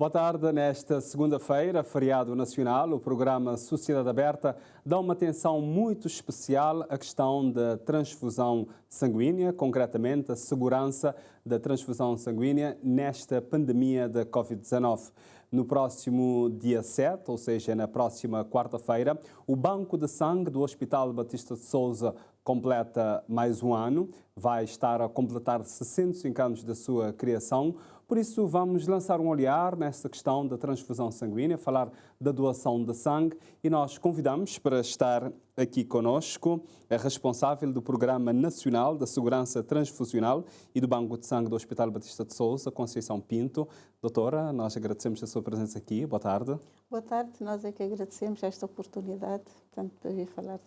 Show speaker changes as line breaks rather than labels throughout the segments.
Boa tarde. Nesta segunda-feira, feriado nacional, o programa Sociedade Aberta dá uma atenção muito especial à questão da transfusão sanguínea, concretamente a segurança da transfusão sanguínea nesta pandemia da Covid-19. No próximo dia 7, ou seja, na próxima quarta-feira, o Banco de Sangue do Hospital Batista de Souza completa mais um ano, vai estar a completar 65 anos da sua criação. Por isso, vamos lançar um olhar nesta questão da transfusão sanguínea, falar da doação de sangue, e nós convidamos para estar aqui conosco a responsável do Programa Nacional da Segurança Transfusional e do Banco de Sangue do Hospital Batista de Souza, Conceição Pinto. Doutora, nós agradecemos a sua presença aqui. Boa tarde.
Boa tarde. Nós é que agradecemos esta oportunidade, tanto para vir falar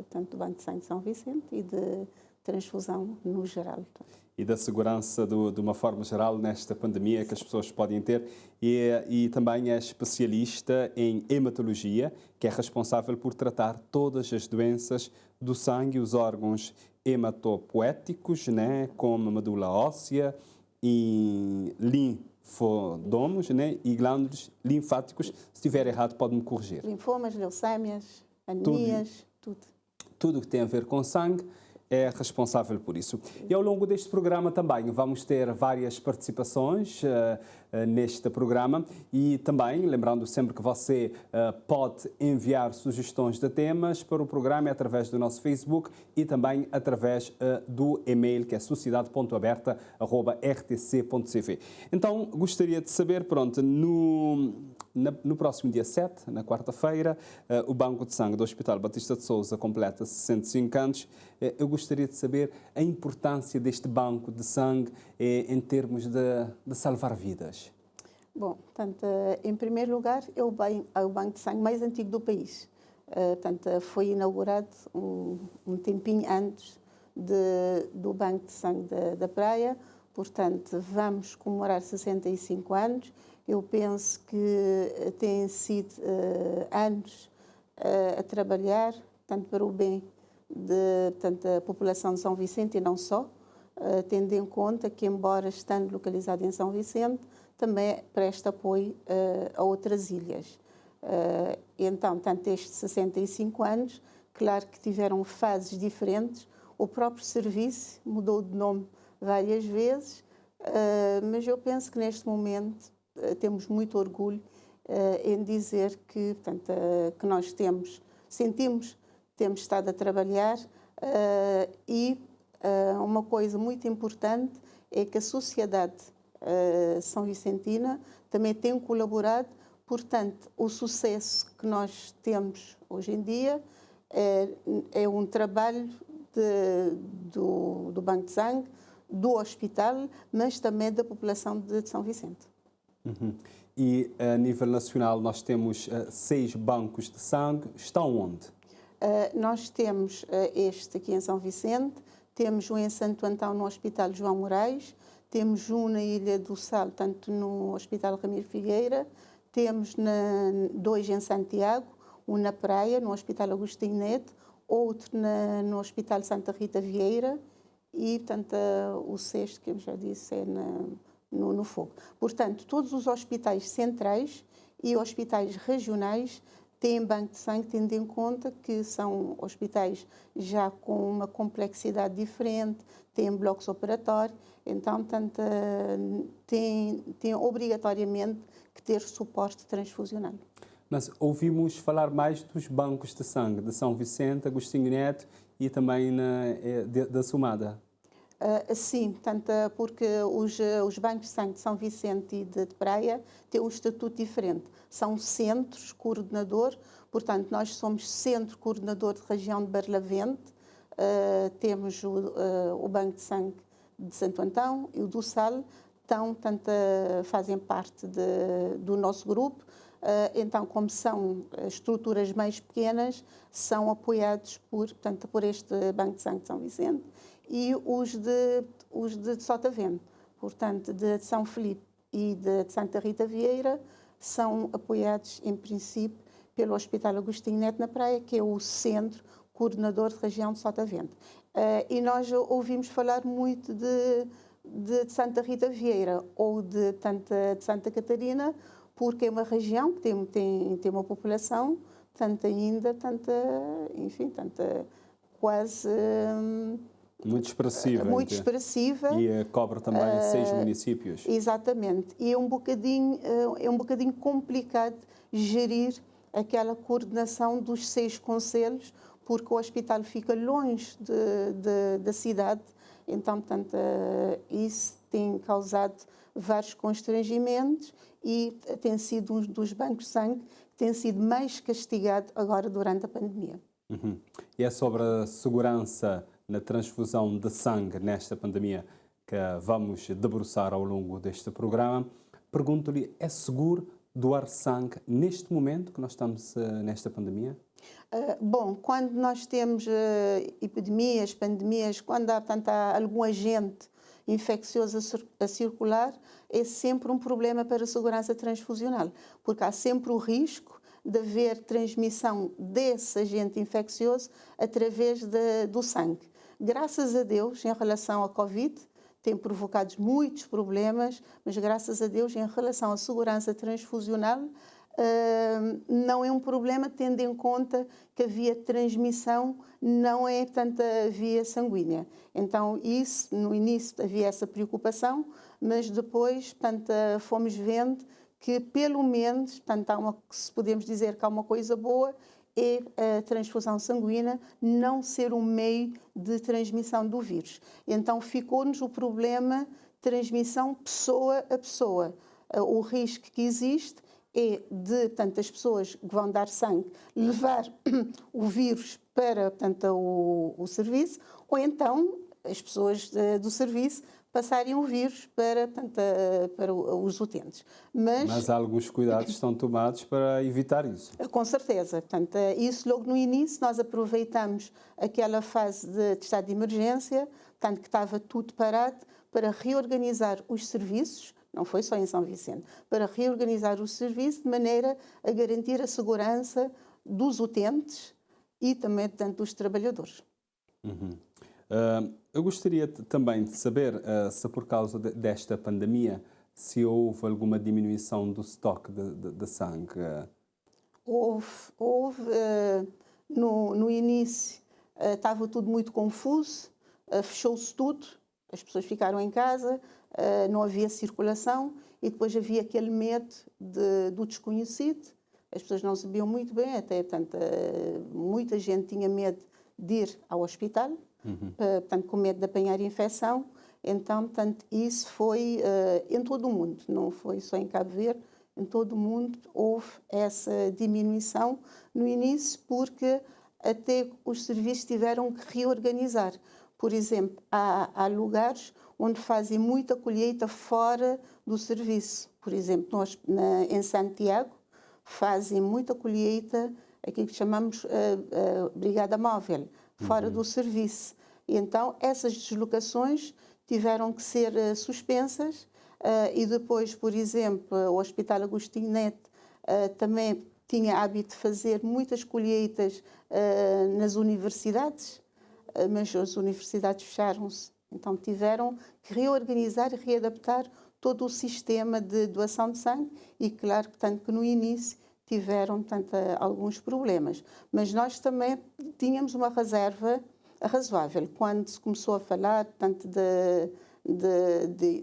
tanto do Banco de Sangue de São Vicente e de transfusão no geral.
E da segurança de uma forma geral nesta pandemia que as pessoas podem ter. E também é especialista em hematologia, que é responsável por tratar todas as doenças do sangue e os órgãos hematopoéticos, né, como medula óssea e linfodomos, né, e glândulos linfáticos. Se estiver errado, pode-me corrigir.
Linfomas, leucémias, anemias, tudo.
Tudo que tem a ver com sangue é responsável por isso. E ao longo deste programa também vamos ter várias participações neste programa, e também, lembrando sempre que você pode enviar sugestões de temas para o programa através do nosso Facebook e também através do e-mail, que é sociedade.aberta@rtc.cv. Então, gostaria de saber, pronto, no próximo dia 7, na quarta-feira, o Banco de Sangue do Hospital Batista de Souza completa 65 anos. Eu gostaria de saber a importância deste banco de sangue em termos de salvar vidas.
Bom, portanto, em primeiro lugar, é o banco de sangue mais antigo do país. Portanto, foi inaugurado um tempinho antes do Banco de Sangue da Praia. Portanto, vamos comemorar 65 anos. Eu penso que têm sido anos a trabalhar, tanto para o bem da população de São Vicente e não só, tendo em conta que, embora estando localizado em São Vicente, também presta apoio a outras ilhas. Então, tanto estes 65 anos, claro que tiveram fases diferentes. O próprio serviço mudou de nome várias vezes, mas eu penso que neste momento temos muito orgulho em dizer que, portanto, que nós temos estado a trabalhar, e uma coisa muito importante é que a sociedade são vicentina também tem colaborado. Portanto, o sucesso que nós temos hoje em dia é um trabalho do Banco de Sangue, do hospital, mas também da população de São Vicente.
Uhum. E a nível nacional nós temos 6 bancos de sangue. Estão onde?
Nós temos este aqui em São Vicente, temos um em Santo Antão no Hospital João Moraes, temos um na Ilha do Sal, tanto no Hospital Ramiro Figueira, temos 2 em Santiago, um na Praia, no Hospital Agostinho Neto, outro no Hospital Santa Rita Vieira e, portanto, o 6º, que eu já disse, é no Fogo. Portanto, todos os hospitais centrais e hospitais regionais têm banco de sangue, tendo em conta que são hospitais já com uma complexidade diferente, têm blocos operatórios, então, portanto, têm obrigatoriamente que ter suporte transfusional.
Mas ouvimos falar mais dos bancos de sangue de São Vicente, Agostinho Neto e também da Sumada.
Sim, portanto, porque os bancos de sangue de São Vicente e de Praia têm um estatuto diferente. São centros coordenador, portanto, nós somos centro coordenador de região de Barlavento, temos o Banco de Sangue de Santo Antão e o do Sal, fazem parte do nosso grupo. Então, como são estruturas mais pequenas, são apoiados por este Banco de Sangue de São Vicente e os de Sotavento, portanto, de São Filipe e de Santa Rita Vieira, são apoiados, em princípio, pelo Hospital Agostinho Neto na Praia, que é o centro coordenador de região de Sotavento. E nós ouvimos falar muito de Santa Rita Vieira ou de Santa Catarina, porque é uma região que tem uma população quase
muito expressiva.
Muito expressiva.
E cobre também 6 municípios.
Exatamente. E é um bocadinho complicado gerir aquela coordenação dos 6 concelhos, porque o hospital fica longe da cidade. Então, portanto, isso tem causado vários constrangimentos e tem sido um dos bancos de sangue que tem sido mais castigado agora durante a pandemia.
Uhum. E é sobre a segurança na transfusão de sangue nesta pandemia que vamos debruçar ao longo deste programa. Pergunto-lhe, é seguro doar sangue neste momento que nós estamos nesta pandemia?
Bom, quando nós temos epidemias, pandemias, quando há algum agente infeccioso a circular, é sempre um problema para a segurança transfusional, porque há sempre o risco de haver transmissão desse agente infeccioso através do sangue. Graças a Deus, em relação à Covid, tem provocado muitos problemas, mas graças a Deus, em relação à segurança transfusional, não é um problema, tendo em conta que a via de transmissão não é tanta via sanguínea. Então, isso, no início havia essa preocupação, mas depois, fomos vendo que, pelo menos, se podemos dizer que há uma coisa boa, é a transfusão sanguínea não ser um meio de transmissão do vírus. Então, ficou-nos o problema de transmissão pessoa a pessoa. O risco que existe é de, as pessoas que vão dar sangue levar o vírus para, o serviço, ou então as pessoas do serviço passarem o vírus para os utentes.
Mas alguns cuidados estão tomados para evitar isso.
Com certeza. Isso logo no início nós aproveitamos aquela fase de estado de emergência, que estava tudo parado, para reorganizar os serviços, não foi só em São Vicente, para reorganizar os serviços de maneira a garantir a segurança dos utentes e também, dos trabalhadores.
Uhum. Eu gostaria também de saber se por causa desta pandemia se houve alguma diminuição do estoque de sangue.
Houve no início estava tudo muito confuso, fechou-se tudo, as pessoas ficaram em casa, não havia circulação e depois havia aquele medo do desconhecido, as pessoas não sabiam muito bem, até muita gente tinha medo de ir ao hospital, com medo de apanhar infecção. Então, isso foi em todo o mundo, não foi só em Cabo Verde, em todo o mundo houve essa diminuição no início, porque até os serviços tiveram que reorganizar. Por exemplo, há lugares onde fazem muita colheita fora do serviço. Por exemplo, nós em Santiago fazem muita colheita, aquilo que chamamos brigada móvel, fora do serviço. E então, essas deslocações tiveram que ser suspensas e depois, por exemplo, o Hospital Agostinho Neto também tinha hábito de fazer muitas colheitas nas universidades, mas as universidades fecharam-se. Então, tiveram que reorganizar e readaptar todo o sistema de doação de sangue e, claro, que no início tiveram alguns problemas. Mas nós também tínhamos uma reserva razoável. Quando se começou a falar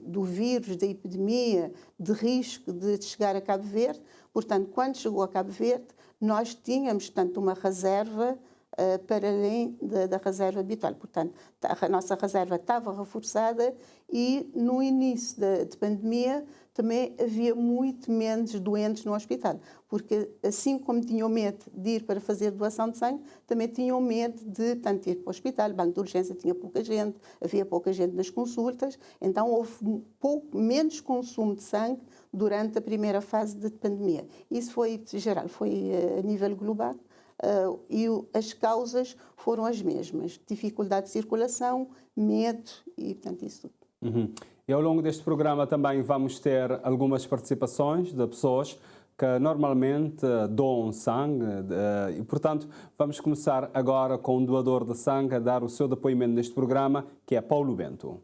do vírus, da epidemia, de risco de chegar a Cabo Verde, portanto, quando chegou a Cabo Verde, nós tínhamos, uma reserva para além da reserva habitual. Portanto, a nossa reserva estava reforçada e no início da pandemia também havia muito menos doentes no hospital, porque assim como tinham medo de ir para fazer doação de sangue, também tinham medo de ir para o hospital. O banco de urgência tinha pouca gente, havia pouca gente nas consultas, então houve menos consumo de sangue durante a primeira fase de pandemia. Isso foi geral, foi a nível global. E as causas foram as mesmas: dificuldade de circulação, medo e, portanto, isso tudo.
Uhum. E ao longo deste programa também vamos ter algumas participações de pessoas que normalmente doam sangue e, portanto, vamos começar agora com um doador de sangue a dar o seu depoimento neste programa, que é Paulo Bento.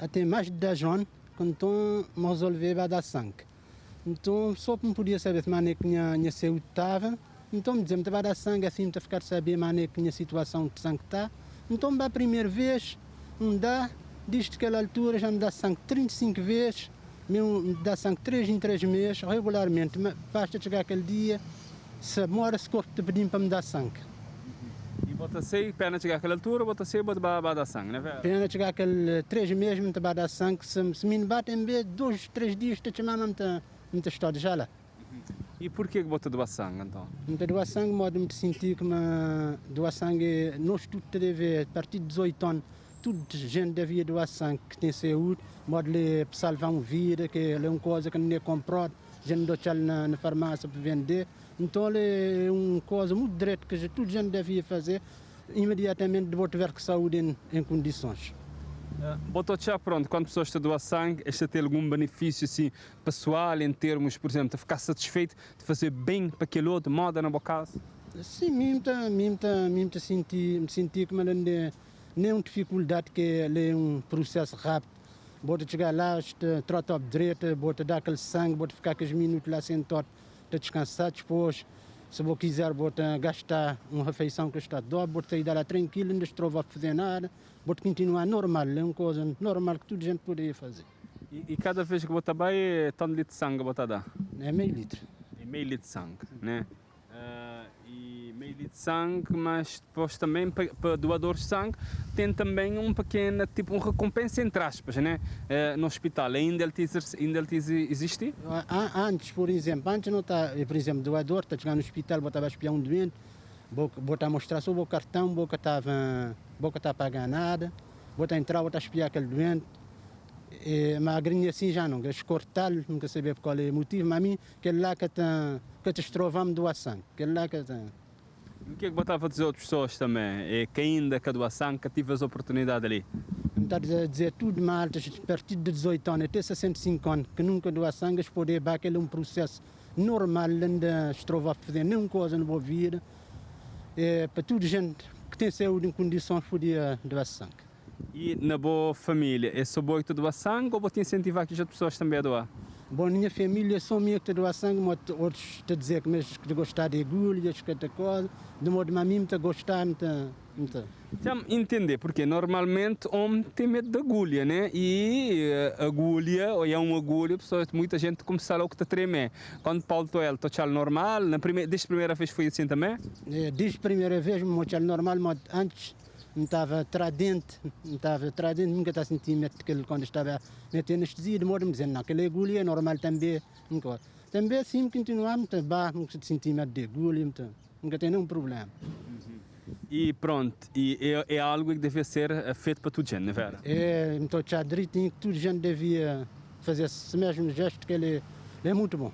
até mais de 10 anos, quando então me resolvi a dar sangue. Então, só me podia saber de maneira que minha saúde estava. Então, me dizia-me, vai dar sangue, assim, me ficar saber de maneira que minha situação de sangue está. Então, a primeira vez, me dá, desde aquela altura, já me dá sangue 35 vezes, me dá sangue 3 em 3 meses, regularmente. Basta chegar aquele dia, se mora esse corpo te pedindo para me dar sangue.
E bota sei, pena chegar àquela altura, bota sei, bota dar sangue, não é?
Pena chegar aquele 3 meses, me vai dar sangue, se me bate em vez de 2, 3 dias, te chamam-me muita história já lá.
E por que bota doar sangue, então?
Muita doar sangue, modo de me sentir que doar sangue, nós tudo deve, a partir de 18 anos, toda gente devia doar sangue, que tem saúde, modo de salvar uma vida, que é uma coisa que não é comprado, a gente deixa na farmácia para vender. Então é uma coisa muito direita que toda gente devia fazer, imediatamente de tiver que saúde em condições.
Botou já pronto, quando pessoas estão doar sangue, este tem algum benefício assim, pessoal, em termos, por exemplo, de ficar satisfeito, de fazer bem para aquele outro, moda na boa casa?
Sim, me senti que não é nenhuma dificuldade, que é um processo rápido. Bota chegar lá, trata direito, bota dar aquele sangue, bota ficar aqueles minutos lá sentado, para descansar depois. Se você quiser, bota gastar uma refeição que está dobra, bota sair lá tranquilo, não estou a fazer nada, bota continuar normal, é uma coisa normal que toda gente poderia fazer.
E cada vez que bota bem, tanto litro de sangue bota dar?
É meio litro.
É meio litro de sangue, né? E meio litro de sangue, mas depois também para doadores de sangue tem também um pequeno, tipo, uma recompensa entre aspas, né? No hospital, ainda ele existe?
Antes, por exemplo, não está, por exemplo, doador, está chegando no hospital, bota a espiar um doente, bota a mostrar só o cartão, boca estava a pagar nada, bota a entrar, bota a espiar aquele doente. Mas a grinha assim já não, eles cortaram, nunca sabia qual é o motivo, mas a mim, aquele lá que te estrovamos doar sangue, aquele lá que
O que é que botava a dizer a outras pessoas também? É que ainda que a doação, que tive as oportunidades ali?
Está a dizer tudo mal, a partir de 18 anos até 65 anos, que nunca doa sangue, eles podem ver aquele um processo normal, ainda estrovar a fazer nenhuma coisa na boa vida. Para toda gente que tem saúde em condições, podia doar sangue.
E na boa família, é só boa que doar sangue ou vou te incentivar que as outras pessoas também a doar?
Bom, minha família só minha que doa sangue, mas outros te dizer que gostar de agulhas, que coisa, de modo a mim me gostar,
Já entender, porque normalmente o homem tem medo de agulha, né? E agulha, ou é uma agulha, muita gente começa logo a tremer. Quando Paulo Toel está normal, desde a primeira vez foi assim também?
Desde a primeira vez, normal, mas antes não estava tradente, nunca estava sentindo medo quando estava metendo anestesia, de modo a dizer, não, aquela agulha é normal também. Também assim, continuamos, nunca senti medo de agulha, nunca tem nenhum problema.
E pronto, é algo que deve ser feito para toda gente, não é verdade?
Então, já direitinho que toda gente devia fazer esse mesmo gesto, que ele é muito bom.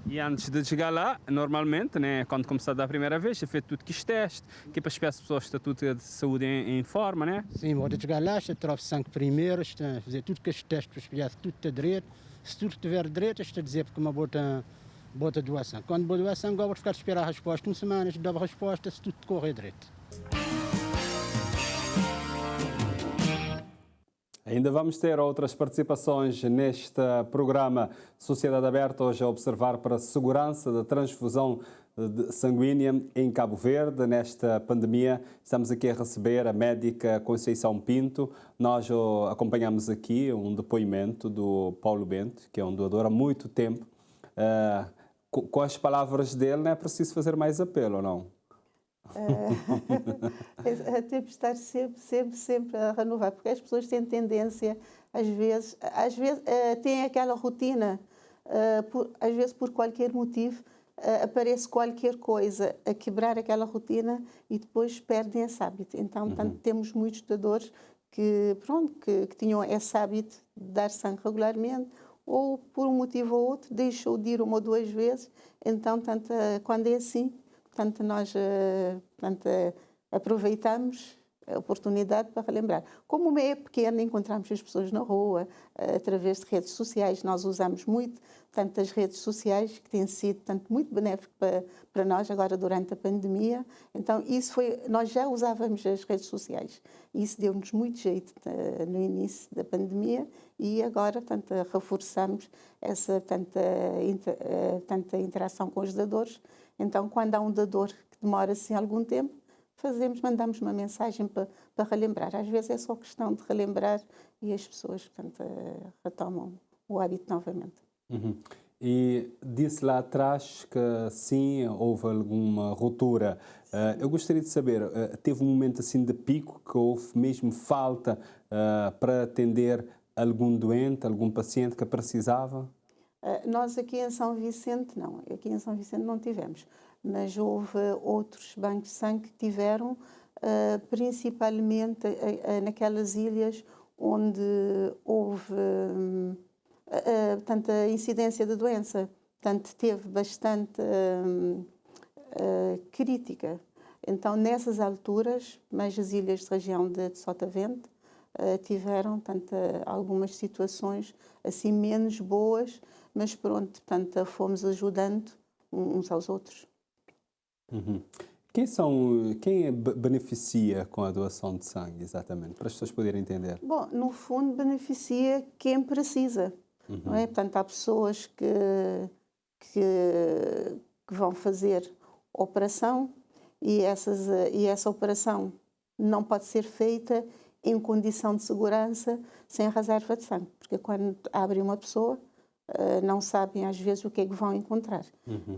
E antes de chegar lá, normalmente, né, quando começar da primeira vez, é feito tudo que teste, que é para as pessoas que estão tudo de saúde em forma, né?
Sim, pode chegar lá, troca sangue primeiro, fazer tudo que teste para espiar se tudo está direito. Se tudo estiver direito, está a dizer porque uma bota doação. Quando boa doação, agora vou ficar a esperar a resposta. Uma semana, dava a resposta, se tudo correr direito.
Ainda vamos ter outras participações neste programa Sociedade Aberta, hoje a observar para a segurança da transfusão sanguínea em Cabo Verde. Nesta pandemia, estamos aqui a receber a médica Conceição Pinto. Nós acompanhamos aqui um depoimento do Paulo Bento, que é um doador há muito tempo. Com as palavras dele, não é preciso fazer mais apelo, ou não?
Temos de estar sempre a renovar, porque as pessoas têm tendência, às vezes têm aquela rotina, às vezes por qualquer motivo, aparece qualquer coisa a quebrar aquela rotina e depois perdem esse hábito. Então, temos muitos doadores que tinham esse hábito de dar sangue regularmente, ou por um motivo ou outro deixou de ir uma ou duas vezes. Então, quando é assim, nós aproveitamos oportunidade para relembrar. Como o meio é pequeno, encontramos as pessoas na rua, através de redes sociais. Nós usamos muito, tanto as redes sociais, que têm sido tanto muito benéfico para nós agora durante a pandemia. Então, nós já usávamos as redes sociais. Isso deu-nos muito jeito no início da pandemia e agora, tanto, reforçamos essa tanta interação com os dadores. Então, quando há um dador que demora assim algum tempo, mandamos uma mensagem para relembrar. Às vezes é só questão de relembrar e as pessoas, portanto, retomam o hábito novamente.
Uhum. E disse lá atrás que sim, houve alguma ruptura. Eu gostaria de saber, teve um momento assim de pico que houve mesmo falta para atender algum doente, algum paciente que precisava?
Nós aqui em São Vicente, não. Aqui em São Vicente não tivemos. Mas houve outros bancos de sangue que tiveram, principalmente naquelas ilhas onde houve tanta incidência de doença. Portanto, teve bastante crítica. Então, nessas alturas, mais as ilhas de região de Sotavento, tiveram algumas situações assim menos boas, mas pronto, portanto, fomos ajudando uns aos outros.
Uhum. Quem beneficia com a doação de sangue, exatamente, para as pessoas poderem entender?
Bom, no fundo beneficia quem precisa, não é? Portanto, há pessoas que vão fazer operação e essa operação não pode ser feita em condição de segurança sem reserva de sangue, porque quando abrem uma pessoa não sabem às vezes o que é que vão encontrar.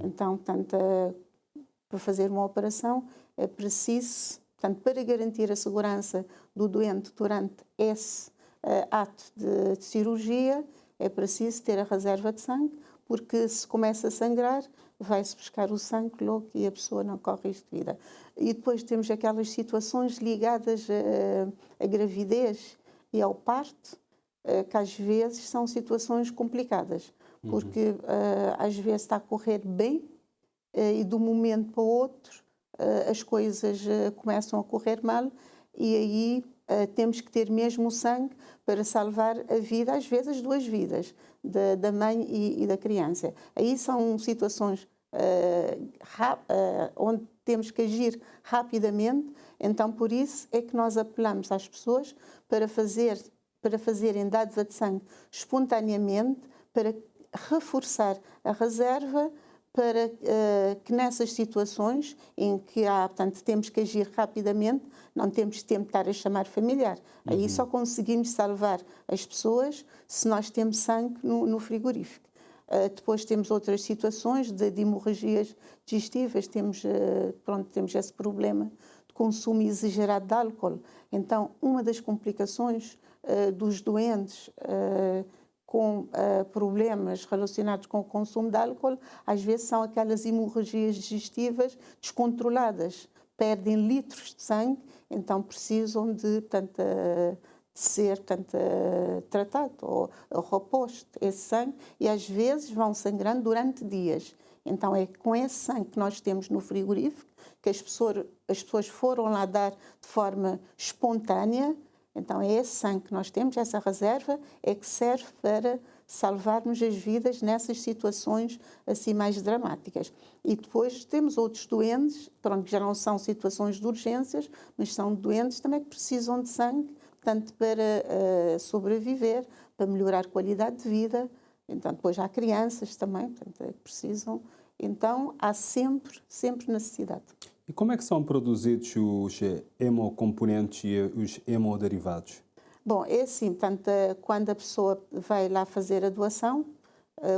Então, portanto, para fazer uma operação é preciso, portanto, para garantir a segurança do doente durante esse ato de cirurgia, é preciso ter a reserva de sangue, porque se começa a sangrar, vai-se buscar o sangue logo e a pessoa não corre risco de vida. E depois temos aquelas situações ligadas à gravidez e ao parto, que às vezes são situações complicadas, porque às vezes está a correr bem e de um momento para o outro as coisas começam a correr mal e aí temos que ter mesmo o sangue para salvar a vida, às vezes as duas vidas, da mãe e da criança. Aí são situações onde temos que agir rapidamente, então por isso é que nós apelamos às pessoas para fazerem dádiva de sangue espontaneamente, para reforçar a reserva, para que nessas situações em que portanto, temos que agir rapidamente, não temos tempo de estar a chamar familiar. Aí só conseguimos salvar as pessoas se nós temos sangue no frigorífico. Depois temos outras situações de hemorragias digestivas, temos esse problema de consumo exagerado de álcool. Então, uma das complicações dos doentes com problemas relacionados com o consumo de álcool, às vezes são aquelas hemorragias digestivas descontroladas, perdem litros de sangue, então precisam de ser tratado ou reposto esse sangue e às vezes vão sangrando durante dias. Então é com esse sangue que nós temos no frigorífico que as pessoas foram lá dar de forma espontânea. Então é esse sangue que nós temos, essa reserva é que serve para salvarmos as vidas nessas situações assim mais dramáticas. E depois temos outros doentes, que já não são situações de urgências, mas são doentes também que precisam de sangue, portanto, para sobreviver, para melhorar a qualidade de vida. Então, depois há crianças também, portanto, que precisam. Então, há sempre necessidade.
E como é que são produzidos os hemocomponentes e os hemoderivados?
Bom, é assim, portanto, quando a pessoa vai lá fazer a doação,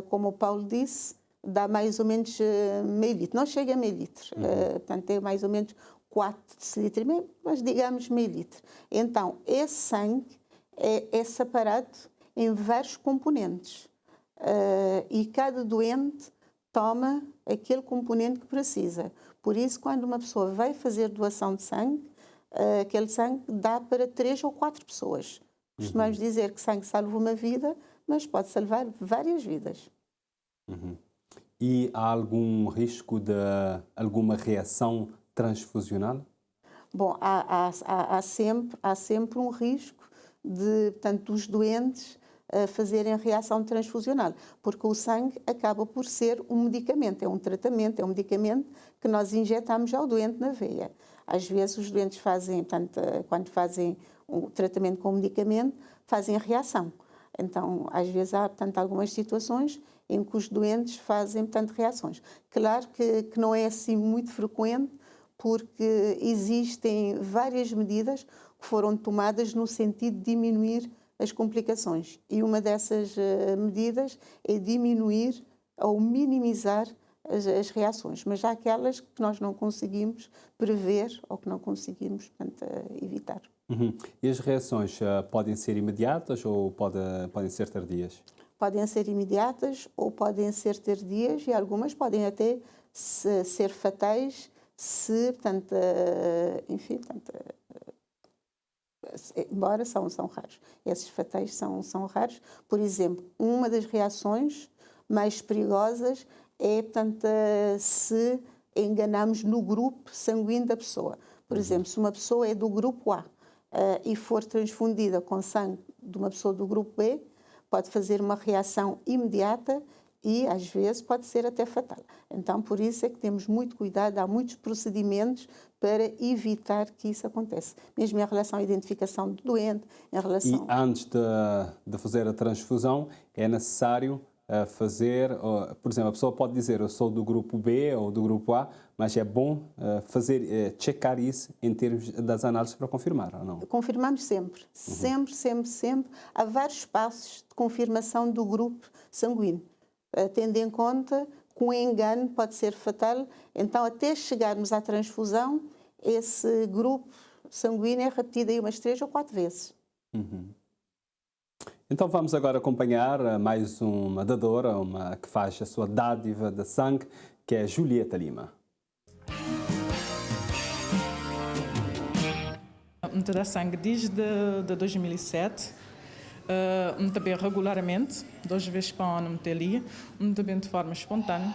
como o Paulo disse, dá mais ou menos meio litro. Não chega a meio litro, portanto, é mais ou menos 4 decilitros, mas digamos meio litro. Então, esse sangue é separado em vários componentes e cada doente toma aquele componente que precisa. Por isso, quando uma pessoa vai fazer doação de sangue, aquele sangue dá para 3 ou 4 pessoas. Costumamos dizer que sangue salva uma vida, mas pode salvar várias vidas.
E há algum risco de alguma reação transfusional?
Bom, há sempre um risco de, portanto, os doentes fazerem reação transfusional, porque o sangue acaba por ser um medicamento, é um tratamento, é um medicamento que nós injetamos ao doente na veia. Às vezes os doentes fazem, portanto, quando fazem o tratamento com medicamento, fazem a reação. Então, às vezes há, portanto, algumas situações em que os doentes fazem, portanto, reações. Claro que não é assim muito frequente, porque existem várias medidas que foram tomadas no sentido de diminuir as complicações. E uma dessas medidas é diminuir ou minimizar as reações. Mas há aquelas que nós não conseguimos prever ou que não conseguimos, portanto, evitar.
Uhum. E as reações podem ser imediatas ou podem ser tardias?
Podem ser imediatas ou podem ser tardias e algumas podem até ser fatais se, portanto, enfim, portanto, embora são raros. Esses fatais são raros. Por exemplo, uma das reações mais perigosas é, portanto, se enganamos no grupo sanguíneo da pessoa. Por exemplo, se uma pessoa é do grupo A e for transfundida com sangue de uma pessoa do grupo B, pode fazer uma reação imediata e, às vezes, pode ser até fatal. Então, por isso é que temos muito cuidado, há muitos procedimentos para evitar que isso aconteça. Mesmo em relação à identificação do doente, em relação...
E antes de fazer a transfusão, é necessário fazer... Por exemplo, a pessoa pode dizer, eu sou do grupo B ou do grupo A, mas é bom checar isso em termos das análises para confirmar, ou não?
Confirmamos sempre. Sempre. Há vários passos de confirmação do grupo sanguíneo. Tendo em conta que um engano pode ser fatal, então até chegarmos à transfusão, esse grupo sanguíneo é repetido aí umas 3 ou 4 vezes.
Uhum. Então vamos agora acompanhar mais uma dadora, que faz a sua dádiva de sangue, que é Julieta Lima.
Me dá sangue desde 2007. Também regularmente, 2 vezes por ano me ali, também de forma espontânea,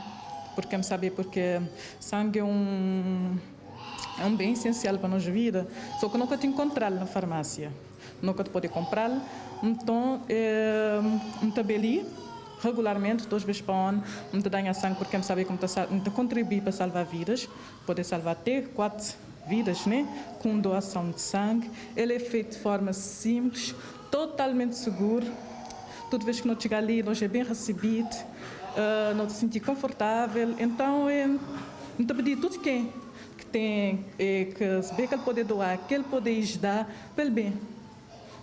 porque me sabe porque sangue é um bem essencial para a nossa vida, só que nunca te encontrá-lo na farmácia, nunca te pode comprá-lo, então me também ali regularmente, 2 vezes por ano, me dá sangue porque me sabe como me contribui para salvar vidas, pode salvar até 4 vidas, né? Com doação de sangue. Ele é feito de forma simples, totalmente seguro. Toda vez que nós chegamos ali, nós é bem recebido, nós nos sentimos confortável. Então, eu pedi a tudo que tem, que saber que ele pode doar, que ele pode ajudar, pelo bem.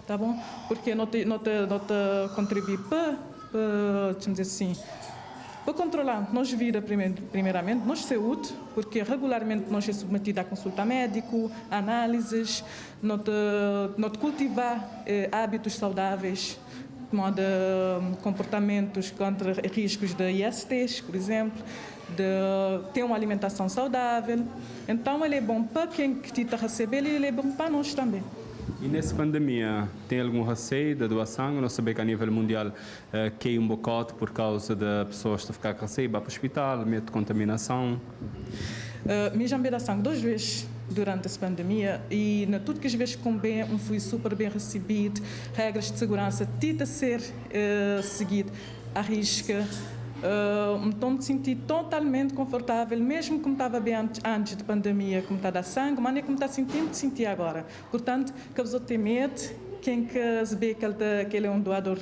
Tá bom? Porque nós contribuímos para, dizer assim, para controlar nossa vida, primeiramente, nossa saúde, porque regularmente nós somos submetidos à consulta médica, análises, nós cultivar hábitos saudáveis, como de comportamentos contra riscos de ISTs, por exemplo, de ter uma alimentação saudável. Então, ele é bom para quem está recebendo e ele é bom para nós também.
E nessa pandemia, tem algum receio da doação? Nós sabemos que a nível mundial cai um bocado por causa de pessoas que ficar com receio, para o hospital, medo de contaminação.
Me já me sangue 2 vezes durante essa pandemia e na tudo que as vezes com bem, fui super bem recebido, regras de segurança, tenta ser seguido à risca. Então me senti totalmente confortável, mesmo como estava bem antes da pandemia, como está a dar sangue, mas não é como está sentindo, me senti agora. Portanto, que a pessoa tem medo, quem quer saber que ele é um doador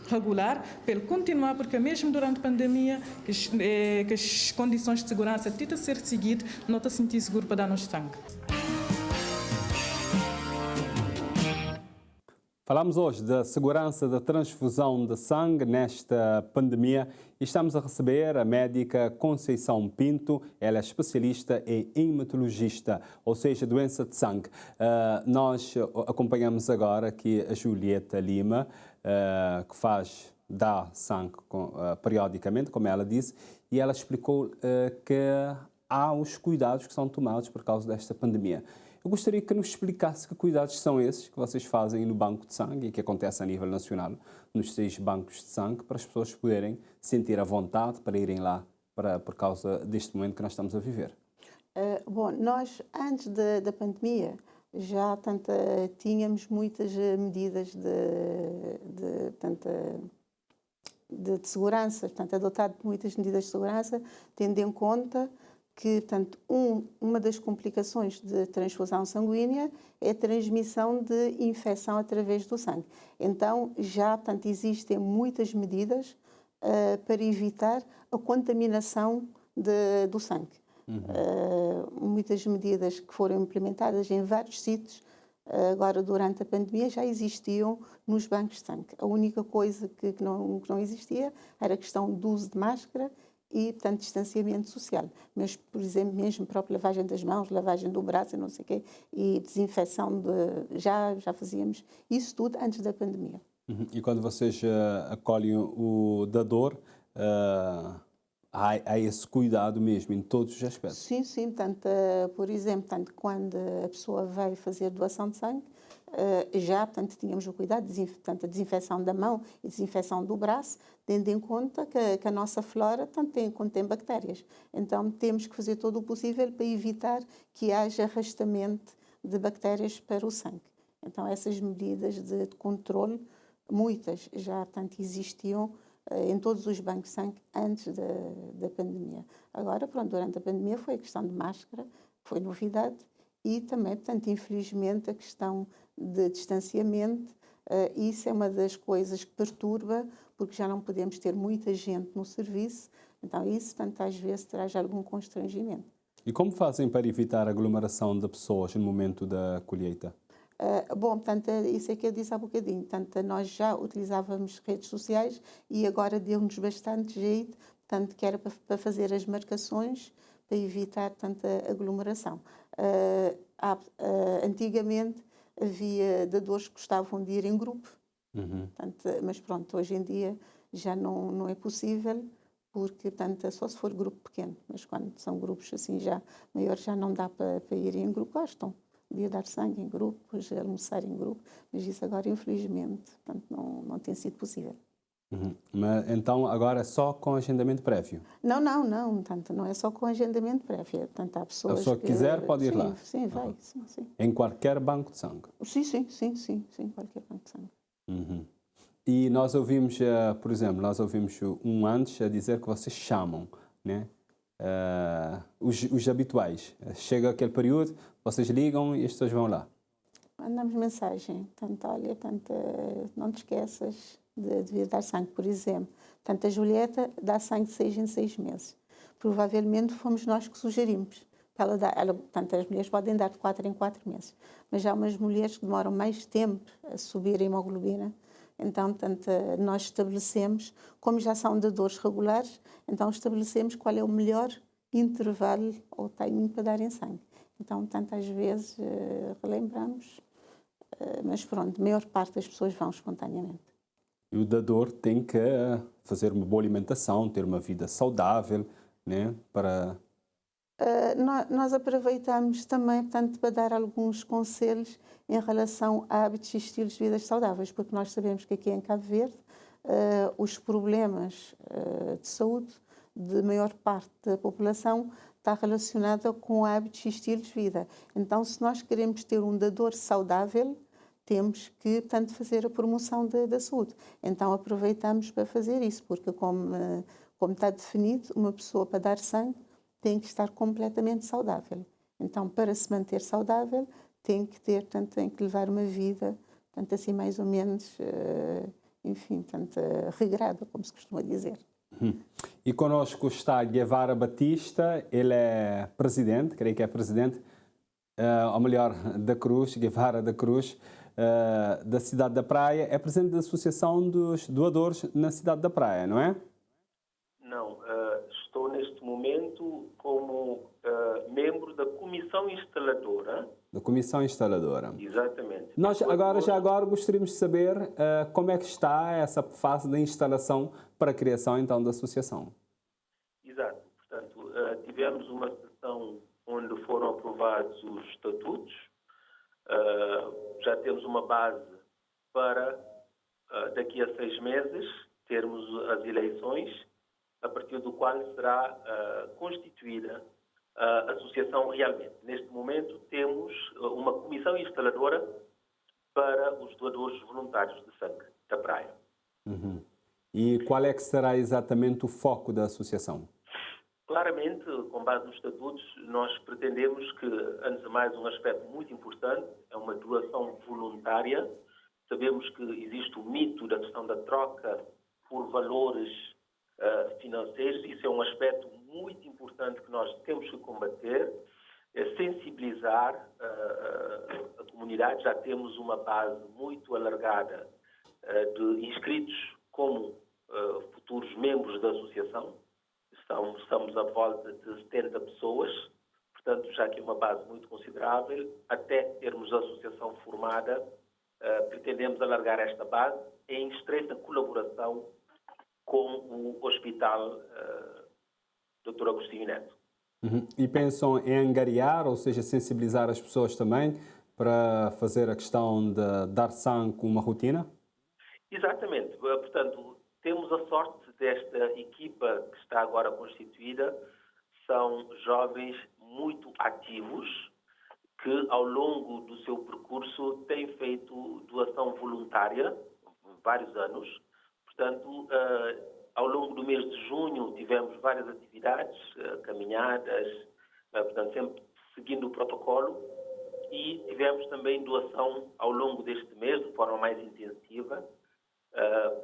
regular, para ele continuar, porque mesmo durante a pandemia, que as condições de segurança tentam ser seguidas, não está a sentir seguro para dar nosso sangue.
Falamos hoje da segurança da transfusão de sangue nesta pandemia e estamos a receber a médica Conceição Pinto. Ela é especialista em hematologista, ou seja, doença de sangue. Nós acompanhamos agora aqui a Julieta Lima, que dá sangue periodicamente, como ela disse, e ela explicou que há os cuidados que são tomados por causa desta pandemia. Eu gostaria que nos explicasse que cuidados são esses que vocês fazem no banco de sangue e que acontece a nível nacional, nos 6 bancos de sangue, para as pessoas poderem sentir a vontade para irem lá por causa deste momento que nós estamos a viver.
Bom, nós antes da pandemia já tínhamos muitas medidas de segurança, portanto, adotado muitas medidas de segurança, tendo em conta que, portanto, uma das complicações de transfusão sanguínea é a transmissão de infecção através do sangue. Então, já, portanto, existem muitas medidas para evitar a contaminação do sangue. Muitas medidas que foram implementadas em vários sítios, agora durante a pandemia, já existiam nos bancos de sangue. A única coisa que não existia era a questão do uso de máscara e, portanto, distanciamento social. Mas, por exemplo, mesmo a própria lavagem das mãos, lavagem do braço e não sei o quê, e desinfecção, já fazíamos isso tudo antes da pandemia.
E quando vocês acolhem o dador, há esse cuidado mesmo em todos os aspectos?
Sim, sim. Portanto, por exemplo, quando a pessoa vai fazer doação de sangue, já, portanto, tínhamos o cuidado, portanto, a desinfecção da mão e desinfecção do braço, tendo em conta que a nossa flora contém bactérias. Então, temos que fazer todo o possível para evitar que haja arrastamento de bactérias para o sangue. Então, essas medidas de controle, muitas já, portanto, existiam em todos os bancos de sangue antes da pandemia. Agora, pronto, durante a pandemia foi a questão de máscara, foi novidade, e também, portanto, infelizmente, a questão de distanciamento, isso é uma das coisas que perturba, porque já não podemos ter muita gente no serviço, então isso, portanto, às vezes traz algum constrangimento.
E como fazem para evitar a aglomeração de pessoas no momento da colheita?
Bom, portanto, isso é que eu disse há bocadinho. Portanto, nós já utilizávamos redes sociais e agora deu-nos bastante jeito, portanto, que era para fazer as marcações, para evitar tanta aglomeração. Antigamente havia dadores que gostavam de ir em grupo, portanto, mas pronto, hoje em dia já não é possível, porque, portanto, é só se for grupo pequeno, mas quando são grupos assim já maiores já não dá para ir em grupo, gostam de dar sangue em grupos, almoçar em grupo, mas isso agora, infelizmente, portanto, não tem sido possível.
Mas, então, agora é só com agendamento prévio?
Não, portanto, não é só com agendamento prévio, portanto, há pessoas
a pessoa que quiser pode ir lá?
Sim, vai, sim.
Em qualquer banco de sangue?
Sim, qualquer banco de sangue.
E nós ouvimos, por exemplo, antes a dizer que vocês chamam, né? Os habituais. Chega aquele período, vocês ligam e as pessoas vão lá.
Mandamos mensagem, portanto, olha, não te esqueças de vir dar sangue, por exemplo. Portanto, a Julieta dá sangue de 6 em 6 meses. Provavelmente fomos nós que sugerimos. Portanto, as mulheres podem dar de 4 em 4 meses. Mas há umas mulheres que demoram mais tempo a subir a hemoglobina. Então, portanto, nós estabelecemos, como já são dadores regulares, então estabelecemos qual é o melhor intervalo ou timing para darem sangue. Então, portanto, às vezes relembramos, mas pronto, a maior parte das pessoas vão espontaneamente.
E o dador tem que fazer uma boa alimentação, ter uma vida saudável, né?
Nós aproveitamos também, portanto, para dar alguns conselhos em relação a hábitos e estilos de vida saudáveis, porque nós sabemos que aqui em Cabo Verde os problemas de saúde de maior parte da população está relacionada com hábitos e estilos de vida. Então, se nós queremos ter um dador saudável, temos que, portanto, fazer a promoção da saúde. Então, aproveitamos para fazer isso, porque como está definido, uma pessoa para dar sangue tem que estar completamente saudável. Então, para se manter saudável, tem que levar uma vida, portanto, assim mais ou menos, regrada, como se costuma dizer.
E connosco está Guevara Batista, ele é presidente, creio que é presidente, ou melhor, da Cruz, Guevara da Cruz, da cidade da Praia. É presidente da Associação dos Doadores na cidade da Praia, não é?
Não, estou neste momento como membro da Comissão Instaladora.
Da Comissão Instaladora.
Exatamente.
Nós já agora gostaríamos de saber como é que está essa fase da instalação para a criação então da associação.
Exato. Portanto, tivemos uma sessão onde foram aprovados os estatutos. Já temos uma base para daqui a 6 meses termos as eleições, a partir do qual será constituída a associação realmente. Neste momento temos uma comissão instaladora para os doadores voluntários de sangue da praia.
Uhum. E qual é que será exatamente o foco da associação?
Claramente, com base nos estatutos, nós pretendemos que, antes de mais, um aspecto muito importante é uma doação voluntária. Sabemos que existe o mito da questão da troca por valores financeiros. Isso é um aspecto muito importante que nós temos que combater, sensibilizar a comunidade. Já temos uma base muito alargada de inscritos como futuros membros da associação. Estamos à volta de 70 pessoas, portanto, já que é uma base muito considerável, até termos a associação formada, pretendemos alargar esta base em estreita colaboração com o Hospital Dr. Agostinho Neto.
Uhum. E pensam em angariar, ou seja, sensibilizar as pessoas também para fazer a questão de dar sangue uma rotina?
Exatamente. Portanto, temos a sorte desta equipa que está agora constituída. São jovens muito ativos que, ao longo do seu percurso, têm feito doação voluntária, vários anos. Portanto, ao longo do mês de junho, tivemos várias atividades, caminhadas, portanto, sempre seguindo o protocolo. E tivemos também doação ao longo deste mês, de forma mais intensiva,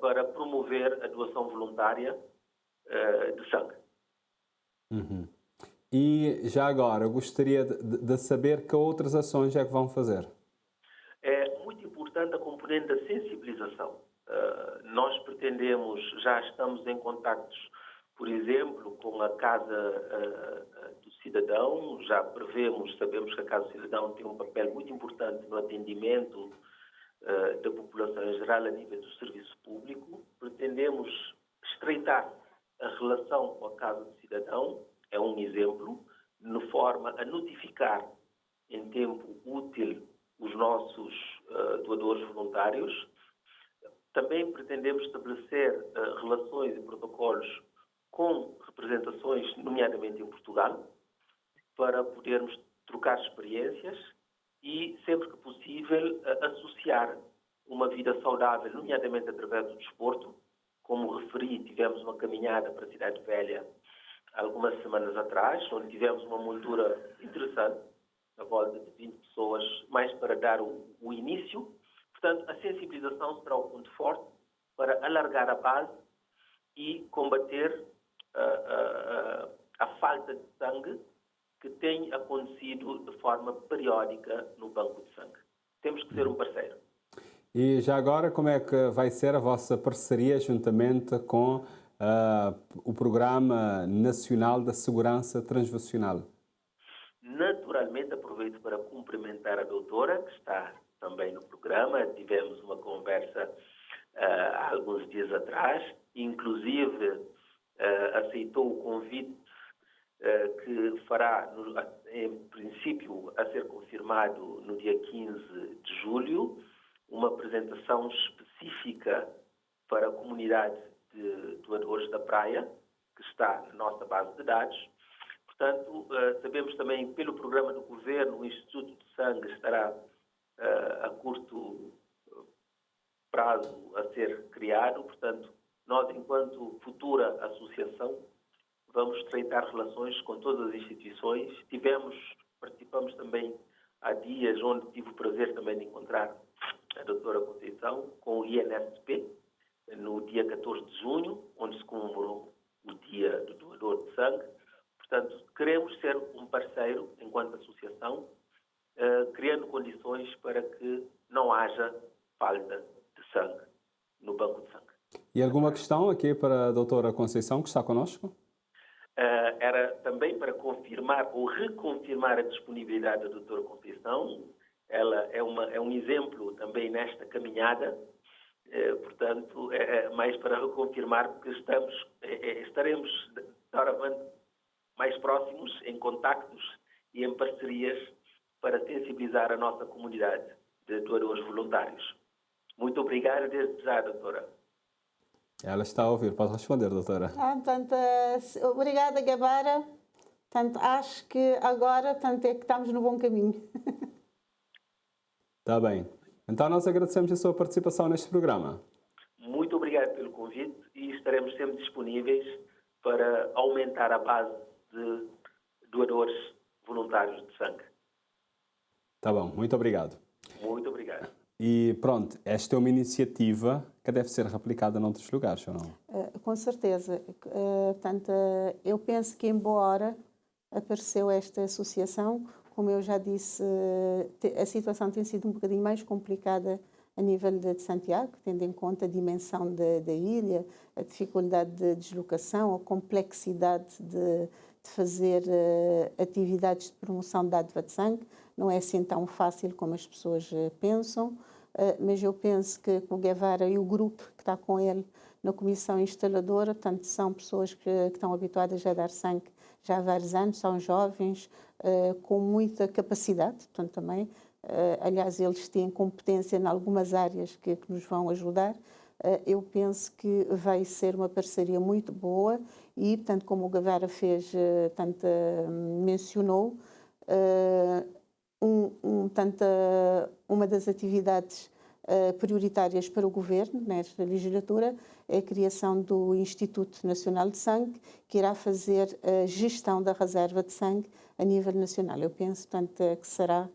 para promover a doação voluntária de sangue.
Uhum. E já agora, gostaria de saber que outras ações é que vão fazer.
É muito importante a componente da sensibilização. Nós pretendemos, já estamos em contactos, por exemplo, com a Casa do Cidadão, já prevemos, sabemos que a Casa do Cidadão tem um papel muito importante no atendimento da população em geral a nível do serviço público. Pretendemos estreitar a relação com a Casa do Cidadão, é um exemplo, de forma a notificar em tempo útil os nossos doadores voluntários. Também pretendemos estabelecer relações e protocolos com representações, nomeadamente em Portugal, para podermos trocar experiências e, sempre que possível, associar uma vida saudável, nomeadamente através do desporto. Como referi, tivemos uma caminhada para a Cidade Velha algumas semanas atrás, onde tivemos uma moldura interessante, na volta de 20 pessoas, mais para dar o início. Portanto, a sensibilização será o ponto forte para alargar a base e combater a falta de sangue que tem acontecido de forma periódica no banco de sangue. Temos que ser um parceiro.
E já agora, como é que vai ser a vossa parceria juntamente com o Programa Nacional da Segurança Transvacional?
Naturalmente, aproveito para cumprimentar a doutora, que está também no programa. Tivemos uma conversa há alguns dias atrás, inclusive aceitou o convite que fará, em princípio, a ser confirmado no dia 15 de julho, uma apresentação específica para a comunidade de doadores da praia, que está na nossa base de dados. Portanto, sabemos também, pelo programa do Governo, o Instituto de Sangue estará a curto prazo a ser criado. Portanto, nós, enquanto futura associação, vamos estreitar relações com todas as instituições. Participamos também há dias, onde tive o prazer também de encontrar a doutora Conceição, com o INSP, no dia 14 de junho, onde se comemorou o Dia do Doador de Sangue. Portanto, queremos ser um parceiro, enquanto associação, criando condições para que não haja falta de sangue no banco de sangue.
E alguma questão aqui para a doutora Conceição, que está connosco?
Era também para confirmar ou reconfirmar a disponibilidade da doutora Conceição. Ela é um exemplo também nesta caminhada, portanto, mais para reconfirmar, porque estaremos doravante mais próximos, em contactos e em parcerias para sensibilizar a nossa comunidade de doadores voluntários. Muito obrigado desde já, doutora.
Ela está a ouvir, pode responder, doutora.
Portanto, obrigada, Gabara. Portanto, acho que agora tanto é que estamos no bom caminho.
Está bem. Então nós agradecemos a sua participação neste programa.
Muito obrigado pelo convite e estaremos sempre disponíveis para aumentar a base de doadores voluntários de sangue.
Tá bom, muito obrigado.
Muito obrigado.
E pronto, esta é uma iniciativa que deve ser replicada noutros lugares, ou não?
Com certeza. Portanto, eu penso que embora apareceu esta associação, como eu já disse, a situação tem sido um bocadinho mais complicada a nível de Santiago, tendo em conta a dimensão da ilha, a dificuldade de deslocação, a complexidade de fazer atividades de promoção de dádiva de sangue. Não é assim tão fácil como as pessoas pensam, mas eu penso que o Guevara e o grupo que está com ele na comissão instaladora, portanto, são pessoas que estão habituadas a dar sangue já há vários anos, são jovens, com muita capacidade, portanto, também. Aliás, eles têm competência em algumas áreas que nos vão ajudar. Eu penso que vai ser uma parceria muito boa e, portanto, como o Guevara fez, mencionou, uma das atividades prioritárias para o Governo nesta legislatura é a criação do Instituto Nacional de Sangue, que irá fazer a gestão da reserva de sangue a nível nacional. Eu penso, portanto, que será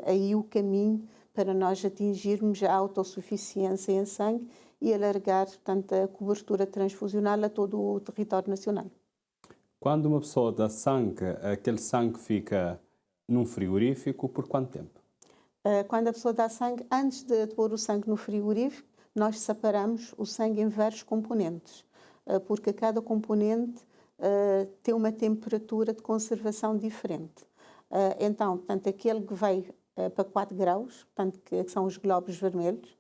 aí o caminho para nós atingirmos a autossuficiência em sangue e alargar, portanto, a cobertura transfusional a todo o território nacional.
Quando uma pessoa dá sangue, aquele sangue fica num frigorífico por quanto tempo?
Quando a pessoa dá sangue, antes de pôr o sangue no frigorífico, nós separamos o sangue em vários componentes, porque cada componente tem uma temperatura de conservação diferente. Então, portanto, aquele que vai para 4 graus, portanto, que são os glóbulos vermelhos,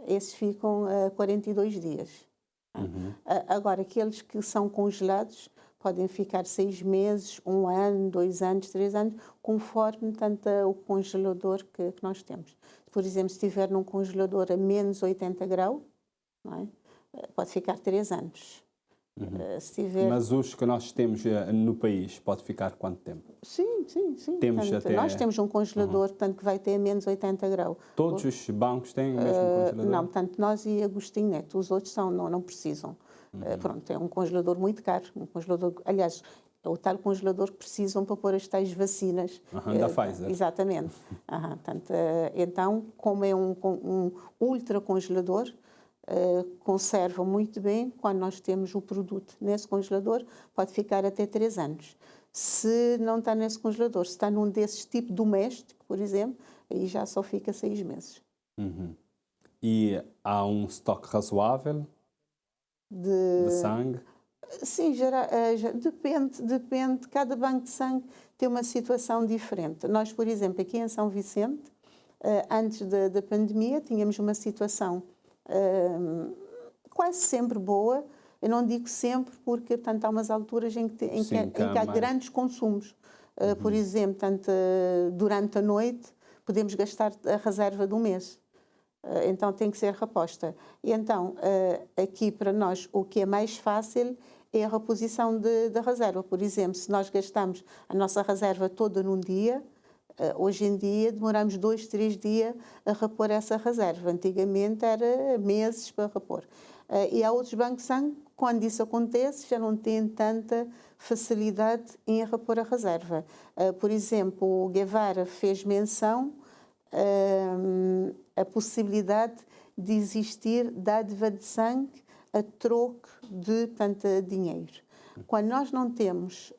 esses ficam 42 dias. Uhum. Agora, aqueles que são congelados podem ficar 6 meses, 1 ano, 2 anos, 3 anos, conforme tanto o congelador que nós temos. Por exemplo, se estiver num congelador a menos 80 graus, não é? Pode ficar 3 anos.
Uhum.
Se tiver...
Mas os que nós temos no país, pode ficar quanto tempo?
Sim.
Temos
portanto,
até...
Nós temos um congelador, portanto, que vai ter a menos 80 graus.
Todos os bancos têm o mesmo congelador?
Não, portanto, nós e Agostinho Neto, os outros não precisam. Pronto, é um congelador muito caro, um congelador, aliás, é o tal congelador que precisam para pôr as tais vacinas.
Da Pfizer.
Exatamente. Portanto, então, como é um ultra congelador, conserva muito bem. Quando nós temos o produto nesse congelador, pode ficar até 3 anos. Se não está nesse congelador, se está num desses tipo doméstico, por exemplo, aí já só fica 6 meses.
Uhum. E há um estoque razoável de sangue?
Sim, depende. Cada banco de sangue tem uma situação diferente. Nós, por exemplo, aqui em São Vicente, antes da pandemia, tínhamos uma situação quase sempre boa. Eu não digo sempre porque, portanto, há umas alturas em que há grandes consumos. Por exemplo, durante a noite podemos gastar a reserva do mês. Então tem que ser reposta. E então, aqui para nós, o que é mais fácil é a reposição da reserva. Por exemplo, se nós gastamos a nossa reserva toda num dia, hoje em dia demoramos 2, 3 dias a repor essa reserva. Antigamente era meses para repor. E há outros bancos de sangue, quando isso acontece, já não têm tanta facilidade em repor a reserva. Por exemplo, o Guevara fez menção a possibilidade de existir dádiva de sangue a troco de dinheiro. Quando nós não temos,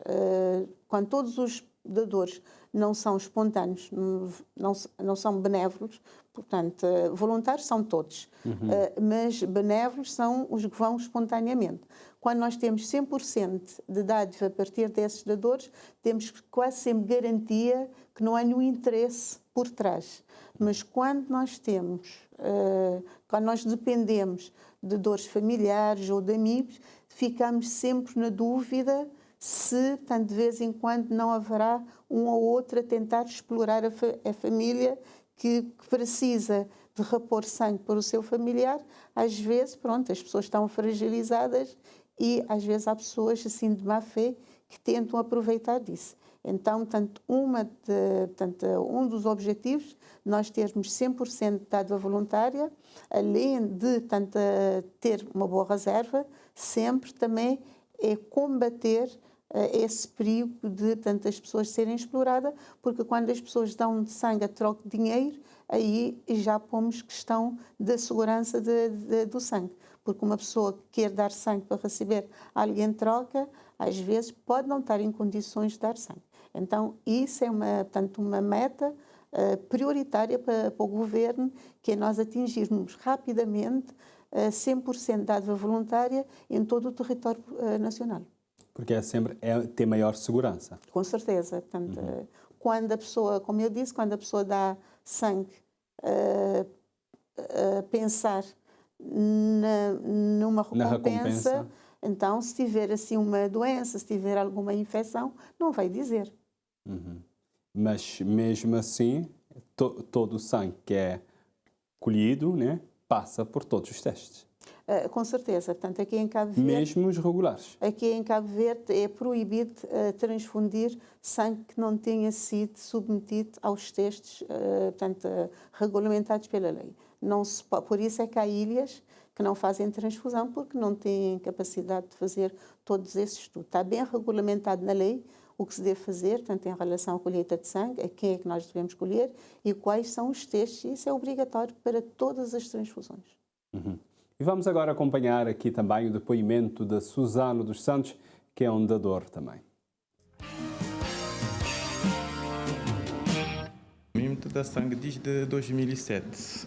quando todos os dadores não são espontâneos, não são benévolos, portanto, voluntários são todos, mas benévolos são os que vão espontaneamente. Quando nós temos 100% de dádiva a partir desses dadores, temos quase sempre garantia que não há nenhum interesse por trás. Mas quando nós quando nós dependemos de dores familiares ou de amigos, ficamos sempre na dúvida se, portanto, de vez em quando não haverá um ou outro a tentar explorar a família que precisa de repor sangue para o seu familiar. Às vezes, as pessoas estão fragilizadas e às vezes há pessoas assim de má fé que tentam aproveitar disso. Então, um dos objetivos, nós termos 100% de dádiva voluntária, além de ter uma boa reserva, sempre também é combater esse perigo de tantas pessoas serem exploradas, porque quando as pessoas dão sangue a troco de dinheiro, aí já pomos questão da segurança do sangue. Porque uma pessoa que quer dar sangue para receber alguém em troca, às vezes pode não estar em condições de dar sangue. Então, isso é uma meta prioritária para o Governo, que é nós atingirmos rapidamente 100% de dádiva voluntária em todo o território nacional.
Porque sempre ter maior segurança.
Com certeza. Portanto, quando a pessoa, como eu disse, quando a pessoa dá sangue, pensar numa recompensa, então, se tiver assim uma doença, se tiver alguma infecção, não vai dizer.
Mas, mesmo assim, todo o sangue que é colhido, né, passa por todos os testes.
Com certeza. Portanto, aqui em Cabo Verde...
Mesmo os regulares?
Aqui em Cabo Verde é proibido transfundir sangue que não tenha sido submetido aos testes regulamentados pela lei. Por isso é que há ilhas que não fazem transfusão, porque não têm capacidade de fazer todos esses estudos. Está bem regulamentado na lei o que se deve fazer, tanto em relação à colheita de sangue, a quem é que nós devemos colher e quais são os testes. Isso é obrigatório para todas as transfusões.
E vamos agora acompanhar aqui também o depoimento da Susana dos Santos, que é um dador também.
Eu estou a dar sangue desde 2007.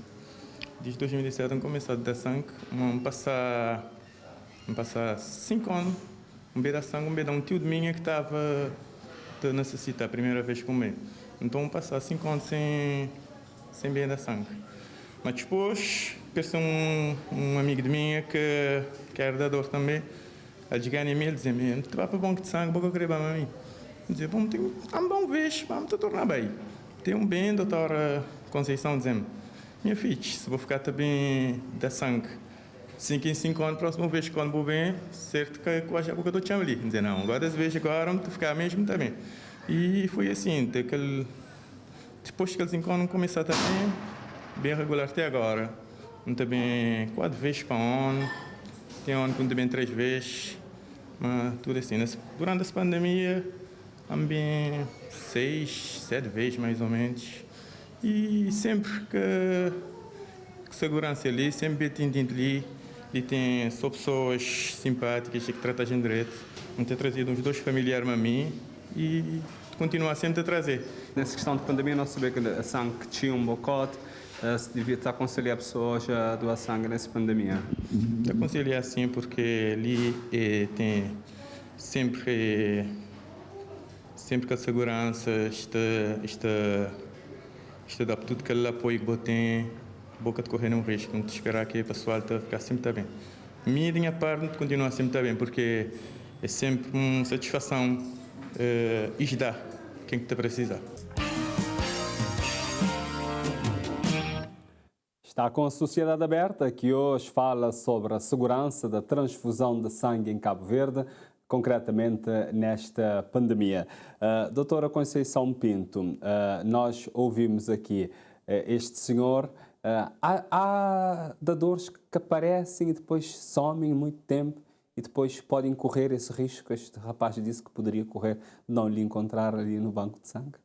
Desde 2007 eu comecei a dar sangue. Eu passar 5 anos, dar sangue, dar um tio de minha que estava a necessitar a primeira vez comer. Então passar 5 anos sem bem dar sangue. Mas depois, pensei um amigo de minha que era dador também, a chegar em mim e dizer: tu vai para o banco de sangue, vou querer para mim. Dizer: vamos ver, vamos te tornar bem. Tem um bem, doutora Conceição, dizendo: minha filha, se vou ficar também da sangue 5 em 5 anos, próxima vez quando vou bem, certo que eu acho que eu estou ali. Dizer: não, agora das vezes agora vamos ficar mesmo também. E foi assim, depois que eles 5 anos começar também, bem regular até agora. Também 4 vezes para ano, tem ano que também 3 vezes, mas tudo assim. Durante essa pandemia, também 6, 7 vezes mais ou menos. E sempre que segurança ali, sempre tem ali, e tem só pessoas simpáticas que tratam a gente direito. Não ter trazido uns 2 familiares a mim e continuar sempre a trazer.
Nessa questão de pandemia, não sabia que a sangue tinha um bocote, se devia estar a aconselhar pessoas a doar sangue nessa pandemia?
Aconselhar sim, porque ali tem sempre que a segurança está dá tudo aquele apoio que você tem, boca de correr um risco, não te esperar que o pessoal ficar sempre bem. Minha parte continua sempre bem, porque é sempre uma satisfação ajudar quem está precisar.
Está com a Sociedade Aberta, que hoje fala sobre a segurança da transfusão de sangue em Cabo Verde, concretamente nesta pandemia. Doutora Conceição Pinto, nós ouvimos aqui este senhor. Há dadores que aparecem e depois somem muito tempo e depois podem correr esse risco. Este rapaz disse que poderia correr de não lhe encontrar ali no banco de sangue.